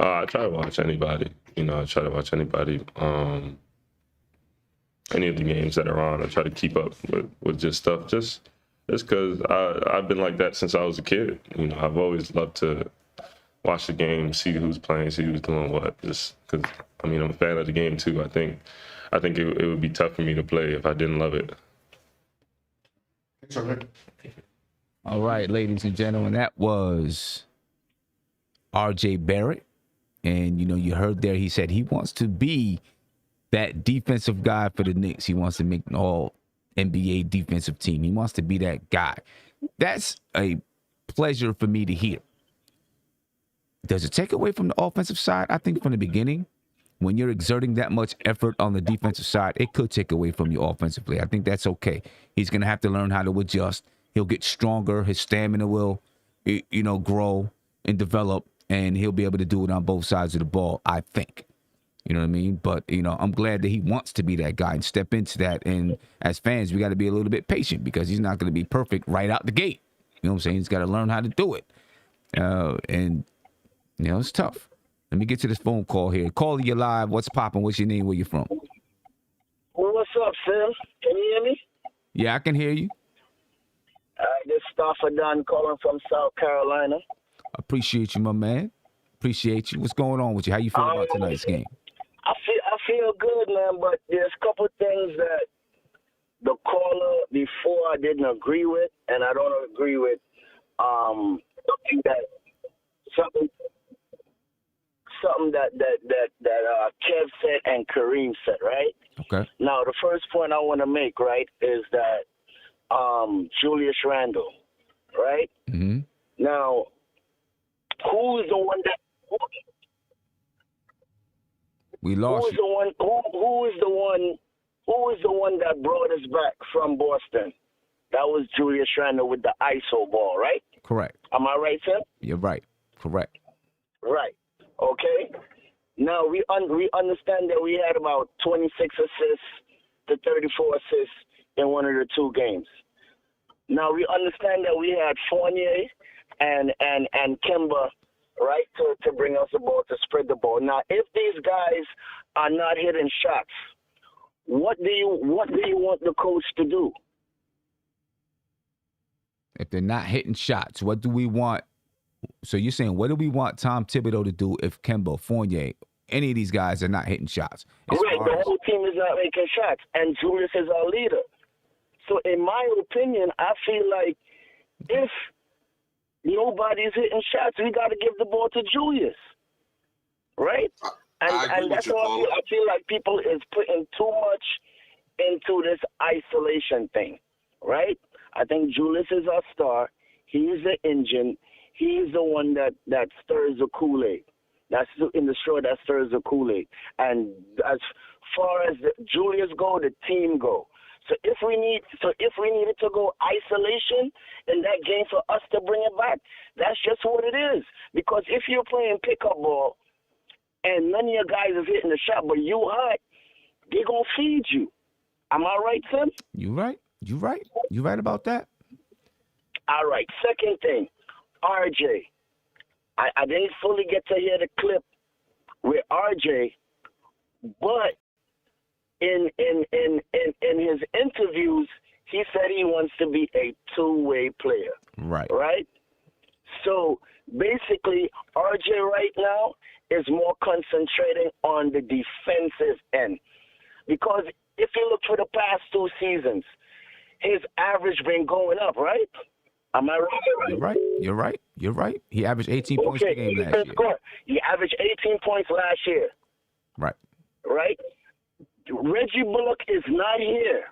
I try to watch anybody. I try to watch anybody. Any of the games that are on, I try to keep up with just stuff. Just because I've been like that since I was a kid. I've always loved to watch the game, see who's playing, see who's doing what. Just because I'm a fan of the game too. I think it would be tough for me to play if I didn't love it. All right, ladies and gentlemen, that was R.J. Barrett. And, you heard there, he said he wants to be that defensive guy for the Knicks. He wants to make an all-NBA defensive team. He wants to be that guy. That's a pleasure for me to hear. Does it take away from the offensive side? I think from the beginning, when you're exerting that much effort on the defensive side, it could take away from you offensively. I think that's okay. He's going to have to learn how to adjust. He'll get stronger. His stamina will, grow and develop. And he'll be able to do it on both sides of the ball, I think. You know what I mean? But, I'm glad that he wants to be that guy and step into that. And as fans, we got to be a little bit patient because he's not going to be perfect right out the gate. You know what I'm saying? He's got to learn how to do it. It's tough. Let me get to this phone call here. Caller, you live. What's popping? What's your name? Where you from? What's up, Phil? Can you hear me? Yeah, I can hear you. This is Stafford Dunn calling from South Carolina. Appreciate you, my man. Appreciate you. What's going on with you? How you feel about tonight's game? I feel good, man, but there's a couple of things that the caller before I didn't agree with, and I don't agree with something that Kev said and Kareem said, right? Okay. Now, the first point I want to make, right, is that Julius Randle, right? Mm-hmm. Now, who is the one that? We lost. Who is the one? Who is the one? Who is the one that brought us back from Boston? That was Julius Randle with the ISO ball, right? Correct. Am I right, Tim? You're right. Correct. Right. Okay. Now we understand that we had about 26 assists to 34 assists in one of the two games. Now we understand that we had Fournier and Kemba, right, to bring us the ball, to spread the ball. Now, if these guys are not hitting shots, what do you want the coach to do? if they're not hitting shots, what do we want? So you're saying, what do we want Tom Thibodeau to do if Kemba, Fournier, any of these guys are not hitting shots? Right, the whole team is not making shots, and Julius is our leader. So in my opinion, I feel like if nobody's hitting shots, we got to give the ball to Julius, right? And that's how I feel like people is putting too much into this isolation thing, right? I think Julius is our star. He's the engine. He's the one that stirs the Kool-Aid. That's in the straw that stirs the Kool-Aid. And as far as Julius go, the team go. So if we needed to go isolation in that game for us to bring it back, that's just what it is. Because if you're playing pickup ball and none of your guys is hitting the shot, but you hot, they're gonna feed you. Am I right, Tim? You right. You right about that. All right. Second thing, RJ. I didn't fully get to hear the clip with RJ, but in his interviews, he said he wants to be a two-way player. Right. Right? So basically, RJ right now is more concentrating on the defensive end. Because if you look for the past 2 seasons, his average been going up, right? Am I right? You're right. He averaged 18 points per game last year. He averaged 18 points last year. Right. Right? Reggie Bullock is not here.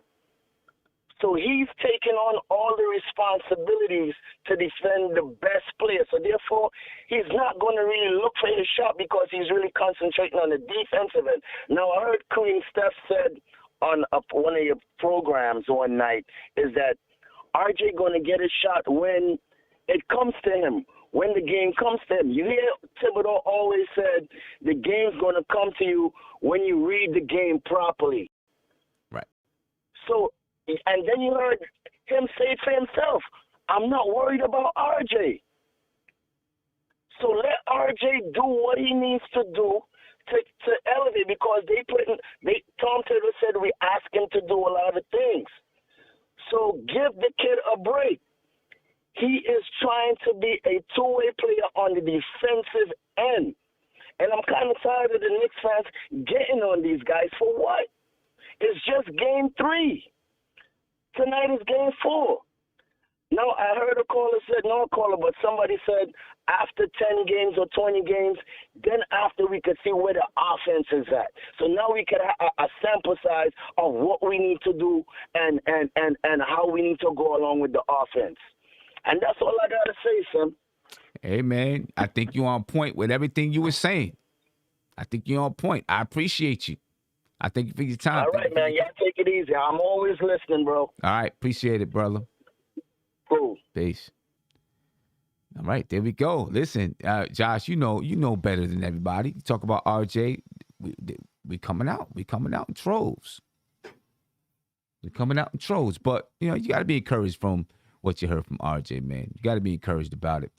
So he's taking on all the responsibilities to defend the best player. So therefore, he's not going to really look for his shot because he's really concentrating on the defensive end. Now, I heard Queen Steph said on one of your programs one night is that RJ going to get a shot when it comes to him, when the game comes to him. You hear Thibodeau always said the game's going to come to you when you read the game properly. Right. So, and then you heard him say to himself, I'm not worried about RJ. So let RJ do what he needs to do to elevate, because Tom Thibodeau said we ask him to do a lot of things. So give the kid a break. He is trying to be a two-way player on the defensive end. And I'm kind of tired of the Knicks fans getting on these guys for what? It's just game 3. Tonight is game 4. Now, I heard a caller said, not a caller, but somebody said after 10 games or 20 games, then after we could see where the offense is at. So now we can have a sample size of what we need to do and how we need to go along with the offense. And that's all I got to say, son. Hey, man, I think you're on point with everything you were saying. I think you're on point. I appreciate you. I thank you for your time. All right, man. Y'all take it easy. I'm always listening, bro. All right. Appreciate it, brother. Cool. Peace. All right, there we go. Listen, Josh, you know better than everybody. You talk about RJ, we coming out. We coming out in troves. We're coming out in troves. But, you got to be encouraged from what you heard from RJ, man. You got to be encouraged about it.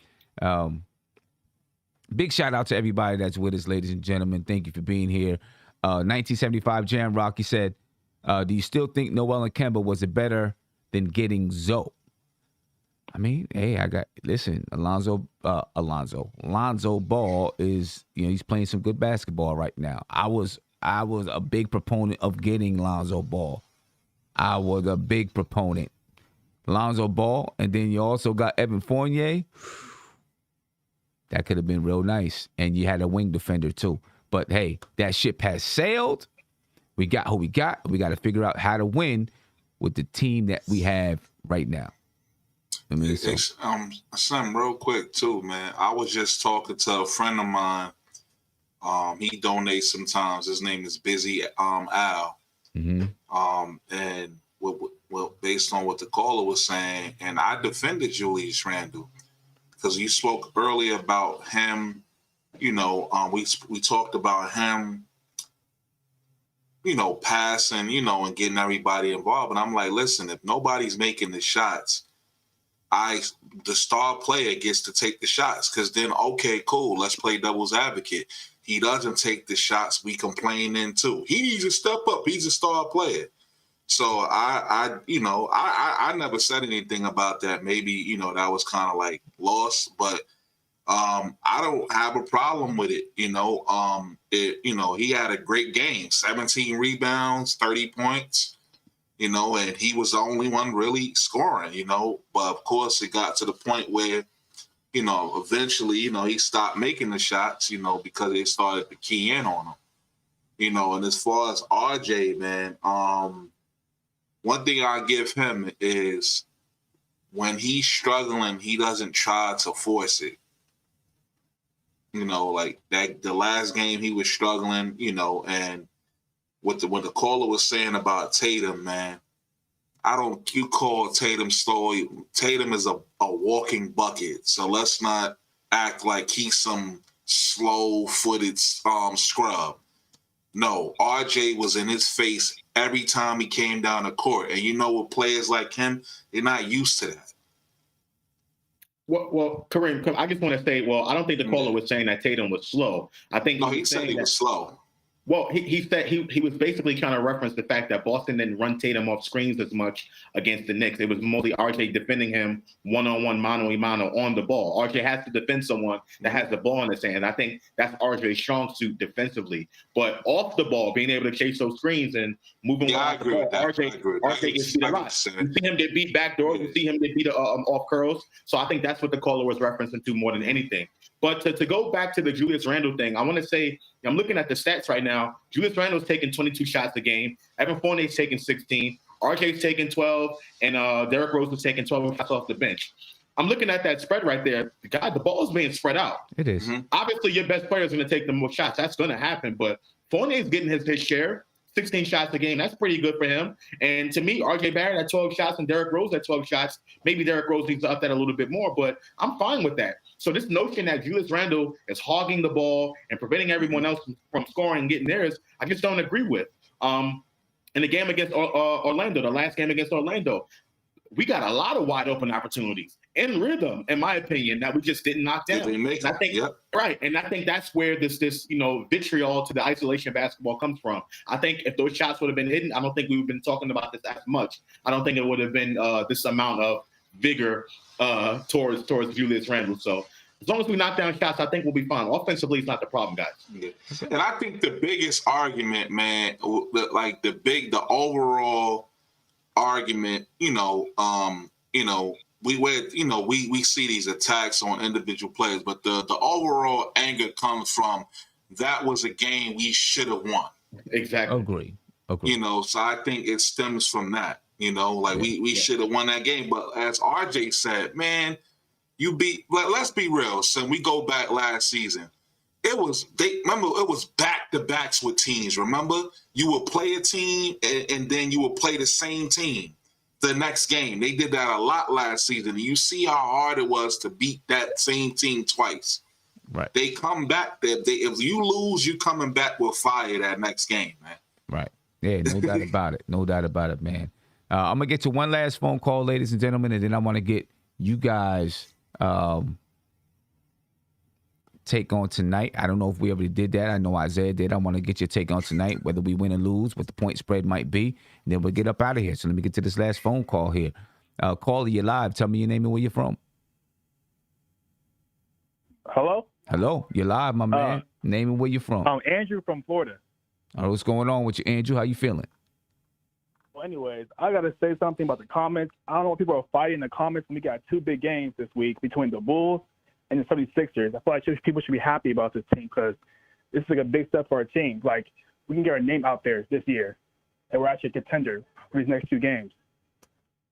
Big shout out to everybody that's with us, ladies and gentlemen. Thank you for being here. 1975 Jam Rock, he said, do you still think Noel and Kemba was it better than getting Zoe? I mean, hey, Alonzo Ball is, he's playing some good basketball right now. I was a big proponent of getting Lonzo Ball. I was a big proponent. Lonzo Ball, and then you also got Evan Fournier. That could have been real nice. And you had a wing defender too. But hey, that ship has sailed. We got who we got. We got to figure out how to win with the team that we have right now. Something real quick too, man. I was just talking to a friend of mine. He donates sometimes. His name is Busy Al. Mm-hmm. And based on what the caller was saying, and I defended Julius Randle because you spoke earlier about him. We talked about him, passing, and getting everybody involved. And I'm like, listen, if nobody's making the shots, the star player gets to take the shots, because then, okay, cool, let's play devil's advocate. He doesn't take the shots, we complain then too. He needs to step up. He's a star player. So I never said anything about that. Maybe, that was kind of like lost, but I don't have a problem with it. He had a great game, 17 rebounds, 30 points, and he was the only one really scoring, but of course it got to the point where, eventually, he stopped making the shots, because they started to key in on him, and as far as RJ, man, one thing I give him is when he's struggling, he doesn't try to force it. Like that, the last game he was struggling, and what the caller was saying about Tatum, man, you call Tatum's story. Tatum is a walking bucket. So let's not act like he's some slow-footed scrub. No, RJ was in his face every time he came down the court. And with players like him, they're not used to that. Well, Kareem, I just want to say, I don't think the caller was saying that Tatum was slow. I think he said he was slow. Well, he said he was basically trying to reference the fact that Boston didn't run Tatum off screens as much against the Knicks. It was mostly RJ defending him one-on-one, mano-a-mano on the ball. RJ has to defend someone that has the ball in his hand. I think that's RJ's strong suit defensively. But off the ball, being able to chase those screens and moving off the ball, RJ gets beat a lot. You see him get beat backdoor. You see him get beat off curls. So I think that's what the caller was referencing to more than anything. But to go back to the Julius Randle thing, I want to say, I'm looking at the stats right now. Julius Randle's taking 22 shots a game. Evan Fournier's taking 16. RJ's taking 12. And Derrick Rose is taking 12 shots off the bench. I'm looking at that spread right there. The ball is being spread out. It is. Mm-hmm. Obviously, your best player is going to take the most shots. That's going to happen. But Fournier's getting his share. 16 shots a game. That's pretty good for him. And to me, RJ Barrett at 12 shots and Derrick Rose at 12 shots. Maybe Derrick Rose needs to up that a little bit more, but I'm fine with that. So this notion that Julius Randle is hogging the ball and preventing everyone else from scoring and getting theirs, I just don't agree with. In the game against Orlando, the last game against Orlando, we got a lot of wide open opportunities in rhythm, in my opinion, that we just didn't knock down. Right. And I think that's where this vitriol to the isolation basketball comes from. I think if those shots would have been hidden, I don't think we would have been talking about this as much. I don't think it would have been this amount of vigor towards Julius Randle. So as long as we knock down shots, I think we'll be fine. Offensively, it's not the problem, guys. Yeah. And I think the biggest argument, man, the overall argument, we see these attacks on individual players, but the overall anger comes from that was a game we should have won. Exactly. Agree. So I think it stems from that. We should have won that game. But as RJ said, man, let's be real. So we go back last season. It was back-to-backs with teams. Remember, you would play a team and then you would play the same team the next game. They did that a lot last season. And you see how hard it was to beat that same team twice. Right. They come back. If you lose, you coming back with fire that next game, man. Right. Yeah, no doubt about it. No doubt about it, man. I'm going to get to one last phone call, ladies and gentlemen, and then I want to get you guys take on tonight. I don't know if we already did that. I know Isaiah did. I want to get your take on tonight, whether we win or lose, what the point spread might be, and then we'll get up out of here. So let me get to this last phone call here. Caller, you're live. Tell me your name and where you're from. Hello? Hello. You're live, my man. Name and where you're from. I'm Andrew from Florida. All right, what's going on with you, Andrew? How you feeling? Well, anyways, I got to say something about the comments. I don't know what people are fighting in the comments when we got two big games this week between the Bulls and the 76ers. I feel like people should be happy about this team because this is like a big step for our team. Like, we can get our name out there this year, and we're actually a contender for these next two games.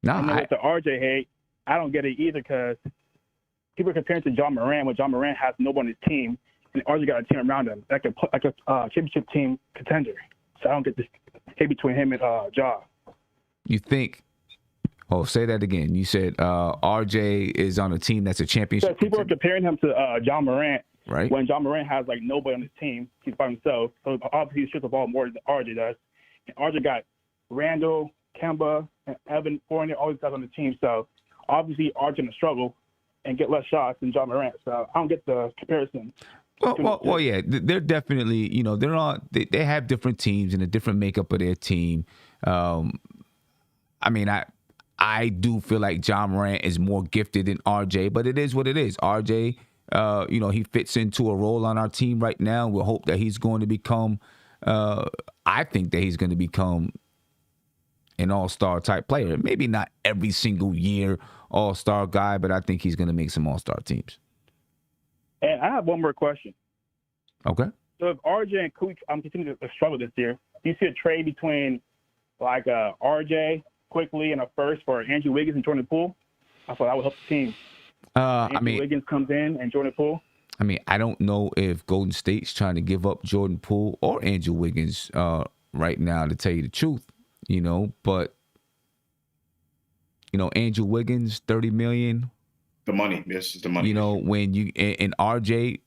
And then with the RJ hate, I don't get it either because people are comparing to John Moran when John Moran has nobody on his team, and RJ got a team around him, like a championship team contender. So I don't get this hate between him and Ja. You think? Oh, say that again. You said RJ is on a team that's a championship. So people are comparing him to John Morant, right? When John Morant has like nobody on his team, he's by himself. So obviously he shoots the ball more than RJ does. And RJ got Randle, Kemba, and Evan Fournier, all these guys on the team. So obviously RJ gonna struggle and get less shots than John Morant. So I don't get the comparison. Well, yeah, they're definitely, they're on. They have different teams and a different makeup of their team. I mean, I do feel like John Morant is more gifted than RJ, but it is what it is. RJ, he fits into a role on our team right now. We'll hope that he's going to become, I think that he's going to become an all-star type player. Maybe not every single year all-star guy, but I think he's going to make some all-star teams. And I have one more question. Okay. So if RJ and Quick continue to struggle this year, do you see a trade between like RJ quickly and a first for Andrew Wiggins and Jordan Poole? I thought that would help the team. Wiggins comes in and Jordan Poole. I mean, I don't know if Golden State's trying to give up Jordan Poole or Andrew Wiggins right now, to tell you the truth. But Andrew Wiggins, $30 million. The money, yes, the money. When you and RJ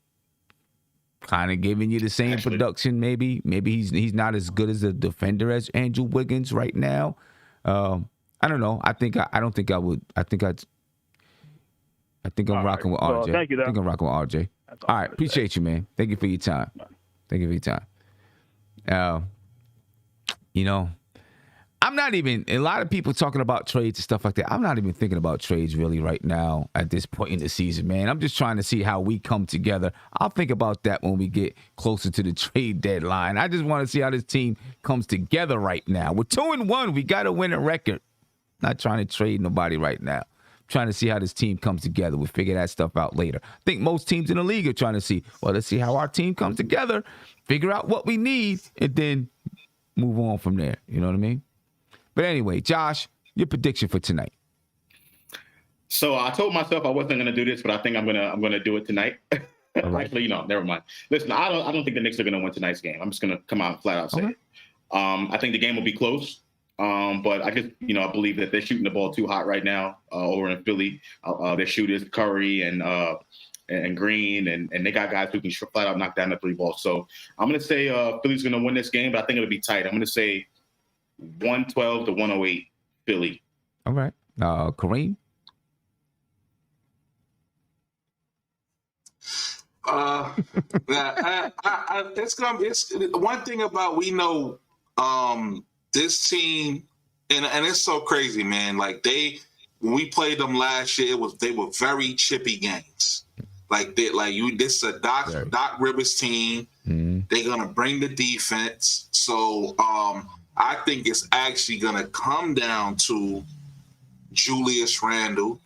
kind of giving you the same production, maybe he's not as good as a defender as Andrew Wiggins right now. I don't know. I think I'm rocking with RJ. Well, thank you, though. I think I'm rocking with RJ. All right, appreciate you, man. Thank you for your time. Thank you for your time. I'm not even, a lot of people talking about trades and stuff like that. I'm not even thinking about trades really right now at this point in the season, man. I'm just trying to see how we come together. I'll think about that when we get closer to the trade deadline. I just want to see how this team comes together right now. We're 2-1. We got to win a record. Not trying to trade nobody right now. Trying to see how this team comes together. We'll figure that stuff out later. I think most teams in the league are trying to see, let's see how our team comes together, figure out what we need, and then move on from there. You know what I mean? But anyway, Josh, your prediction for tonight. So I told myself I wasn't going to do this, but I think I'm gonna do it tonight. Right. Actually, never mind. Listen, I don't think the Knicks are going to win tonight's game. I'm just going to come out and flat out say it. I think the game will be close. But I just, I believe that they're shooting the ball too hot right now over in Philly. Their shooters, Curry and Green, and they got guys who can flat out knock down the three ball. So I'm going to say Philly's going to win this game, but I think it'll be tight. I'm going to say 112-108 Philly. All right. Kareem? It's one thing about this team, and it's so crazy, man. Like when we played them last year, they were very chippy games. This is a Doc Rivers team. Mm-hmm. They're gonna bring the defense. So I think it's actually gonna come down to Julius Randle,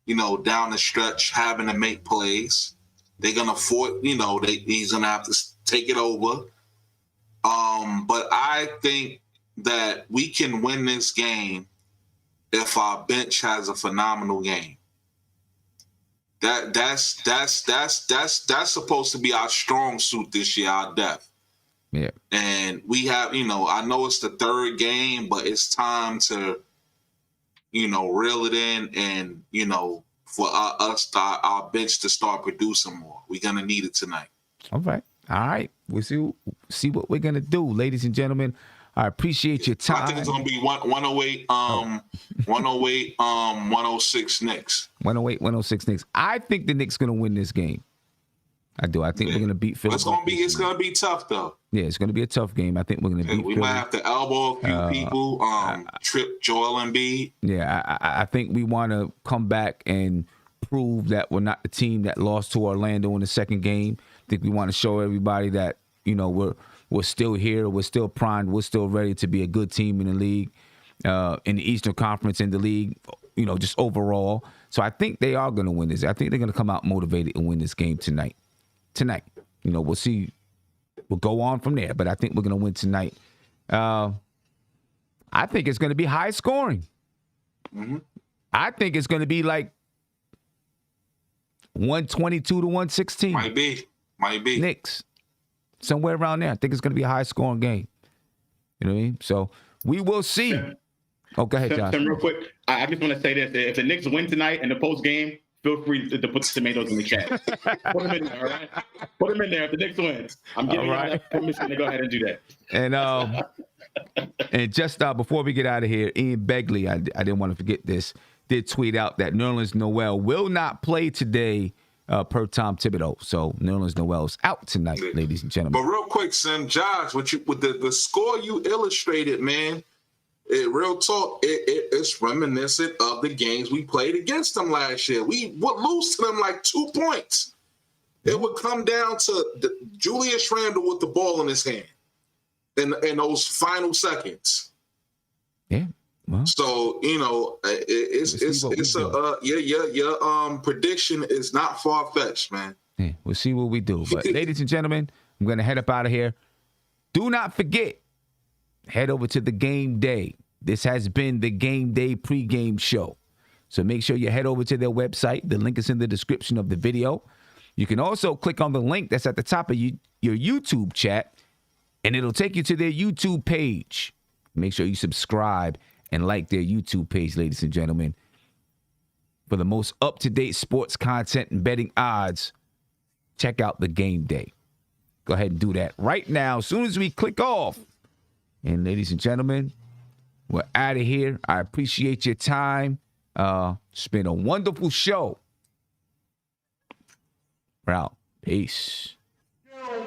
down the stretch, having to make plays. They're gonna he's gonna have to take it over. But I think that we can win this game if our bench has a phenomenal game. That's supposed to be our strong suit this year, our depth. Yeah. And we have, I know it's the third game, but it's time to, reel it in and, for our bench to start producing more. We're going to need it tonight. All right. We'll see what we're going to do, ladies and gentlemen. I appreciate your time. I think it's going to be 108, 106 Knicks. 108, 106 Knicks. I think the Knicks going to win this game. I do. I think we're going to beat Philly. It's going to be tough, though. Yeah, it's going to be a tough game. I think we're going to beat We Philly. might have to elbow a few people, trip Joel Embiid. Yeah, I think we want to come back and prove that we're not the team that lost to Orlando in the second game. I think we want to show everybody that, we're still here, we're still primed, we're still ready to be a good team in the league, in the Eastern Conference, in the league, just overall. So I think they are going to win this. I think they're going to come out motivated and win this game tonight. We'll see. We'll go on from there, but I think we're going to win tonight. I think it's going to be high scoring. Mm-hmm. I think it's going to be like 122-116. Might be. Knicks. Somewhere around there. I think it's going to be a high scoring game. You know what I mean? So we will see. Oh, go ahead, Josh. Real quick, I just want to say this. If the Knicks win tonight in the post game, feel free to put the tomatoes in the chat. Put them in there, all right? Put them in there if the Knicks win. I'm giving you that permission to go ahead and do that. And just before we get out of here, Ian Begley, I didn't want to forget this, did tweet out that Nerlens Noel will not play today per Tom Thibodeau. So Nerlens Noel's out tonight, ladies and gentlemen. But real quick, Sim, Josh, with the score you illustrated, man, Real talk, it's reminiscent of the games we played against them last year. We would lose to them like 2 points. It would come down to Julius Randle with the ball in his hand in those final seconds. Yeah. Well, so your prediction is not far fetched, man. Yeah, we'll see what we do. But ladies and gentlemen, I'm gonna head up out of here. Do not forget, head over to the Game Day. This has been the Game Day pregame show. So make sure you head over to their website. The link is in the description of the video. You can also click on the link that's at the top of your YouTube chat, and it'll take you to their YouTube page. Make sure you subscribe and like their YouTube page, ladies and gentlemen. For the most up-to-date sports content and betting odds, check out the Game Day. Go ahead and do that right now as soon as we click off. And ladies and gentlemen, we're out of here. I appreciate your time. It's been a wonderful show. We're out. Peace.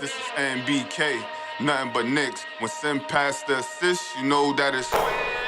This is NBK, nothing but Knicks. When Sim passed the assist, you know that it's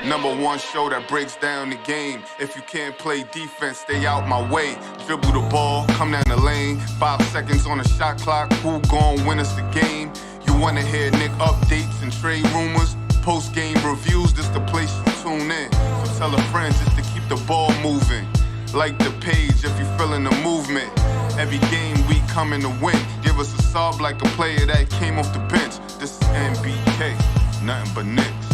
#1 show that breaks down the game. If you can't play defense, stay out my way. Dribble the ball, come down the lane. 5 seconds on the shot clock. Who gon' win us the game? You wanna hear Knick updates and trade rumors? Post-game reviews, this the place you tune in. So tell a friend just to keep the ball moving. Like the page if you feeling the movement. Every game we coming to win. Give us a sub like a player that came off the bench. This is NBK, nothing but Knicks.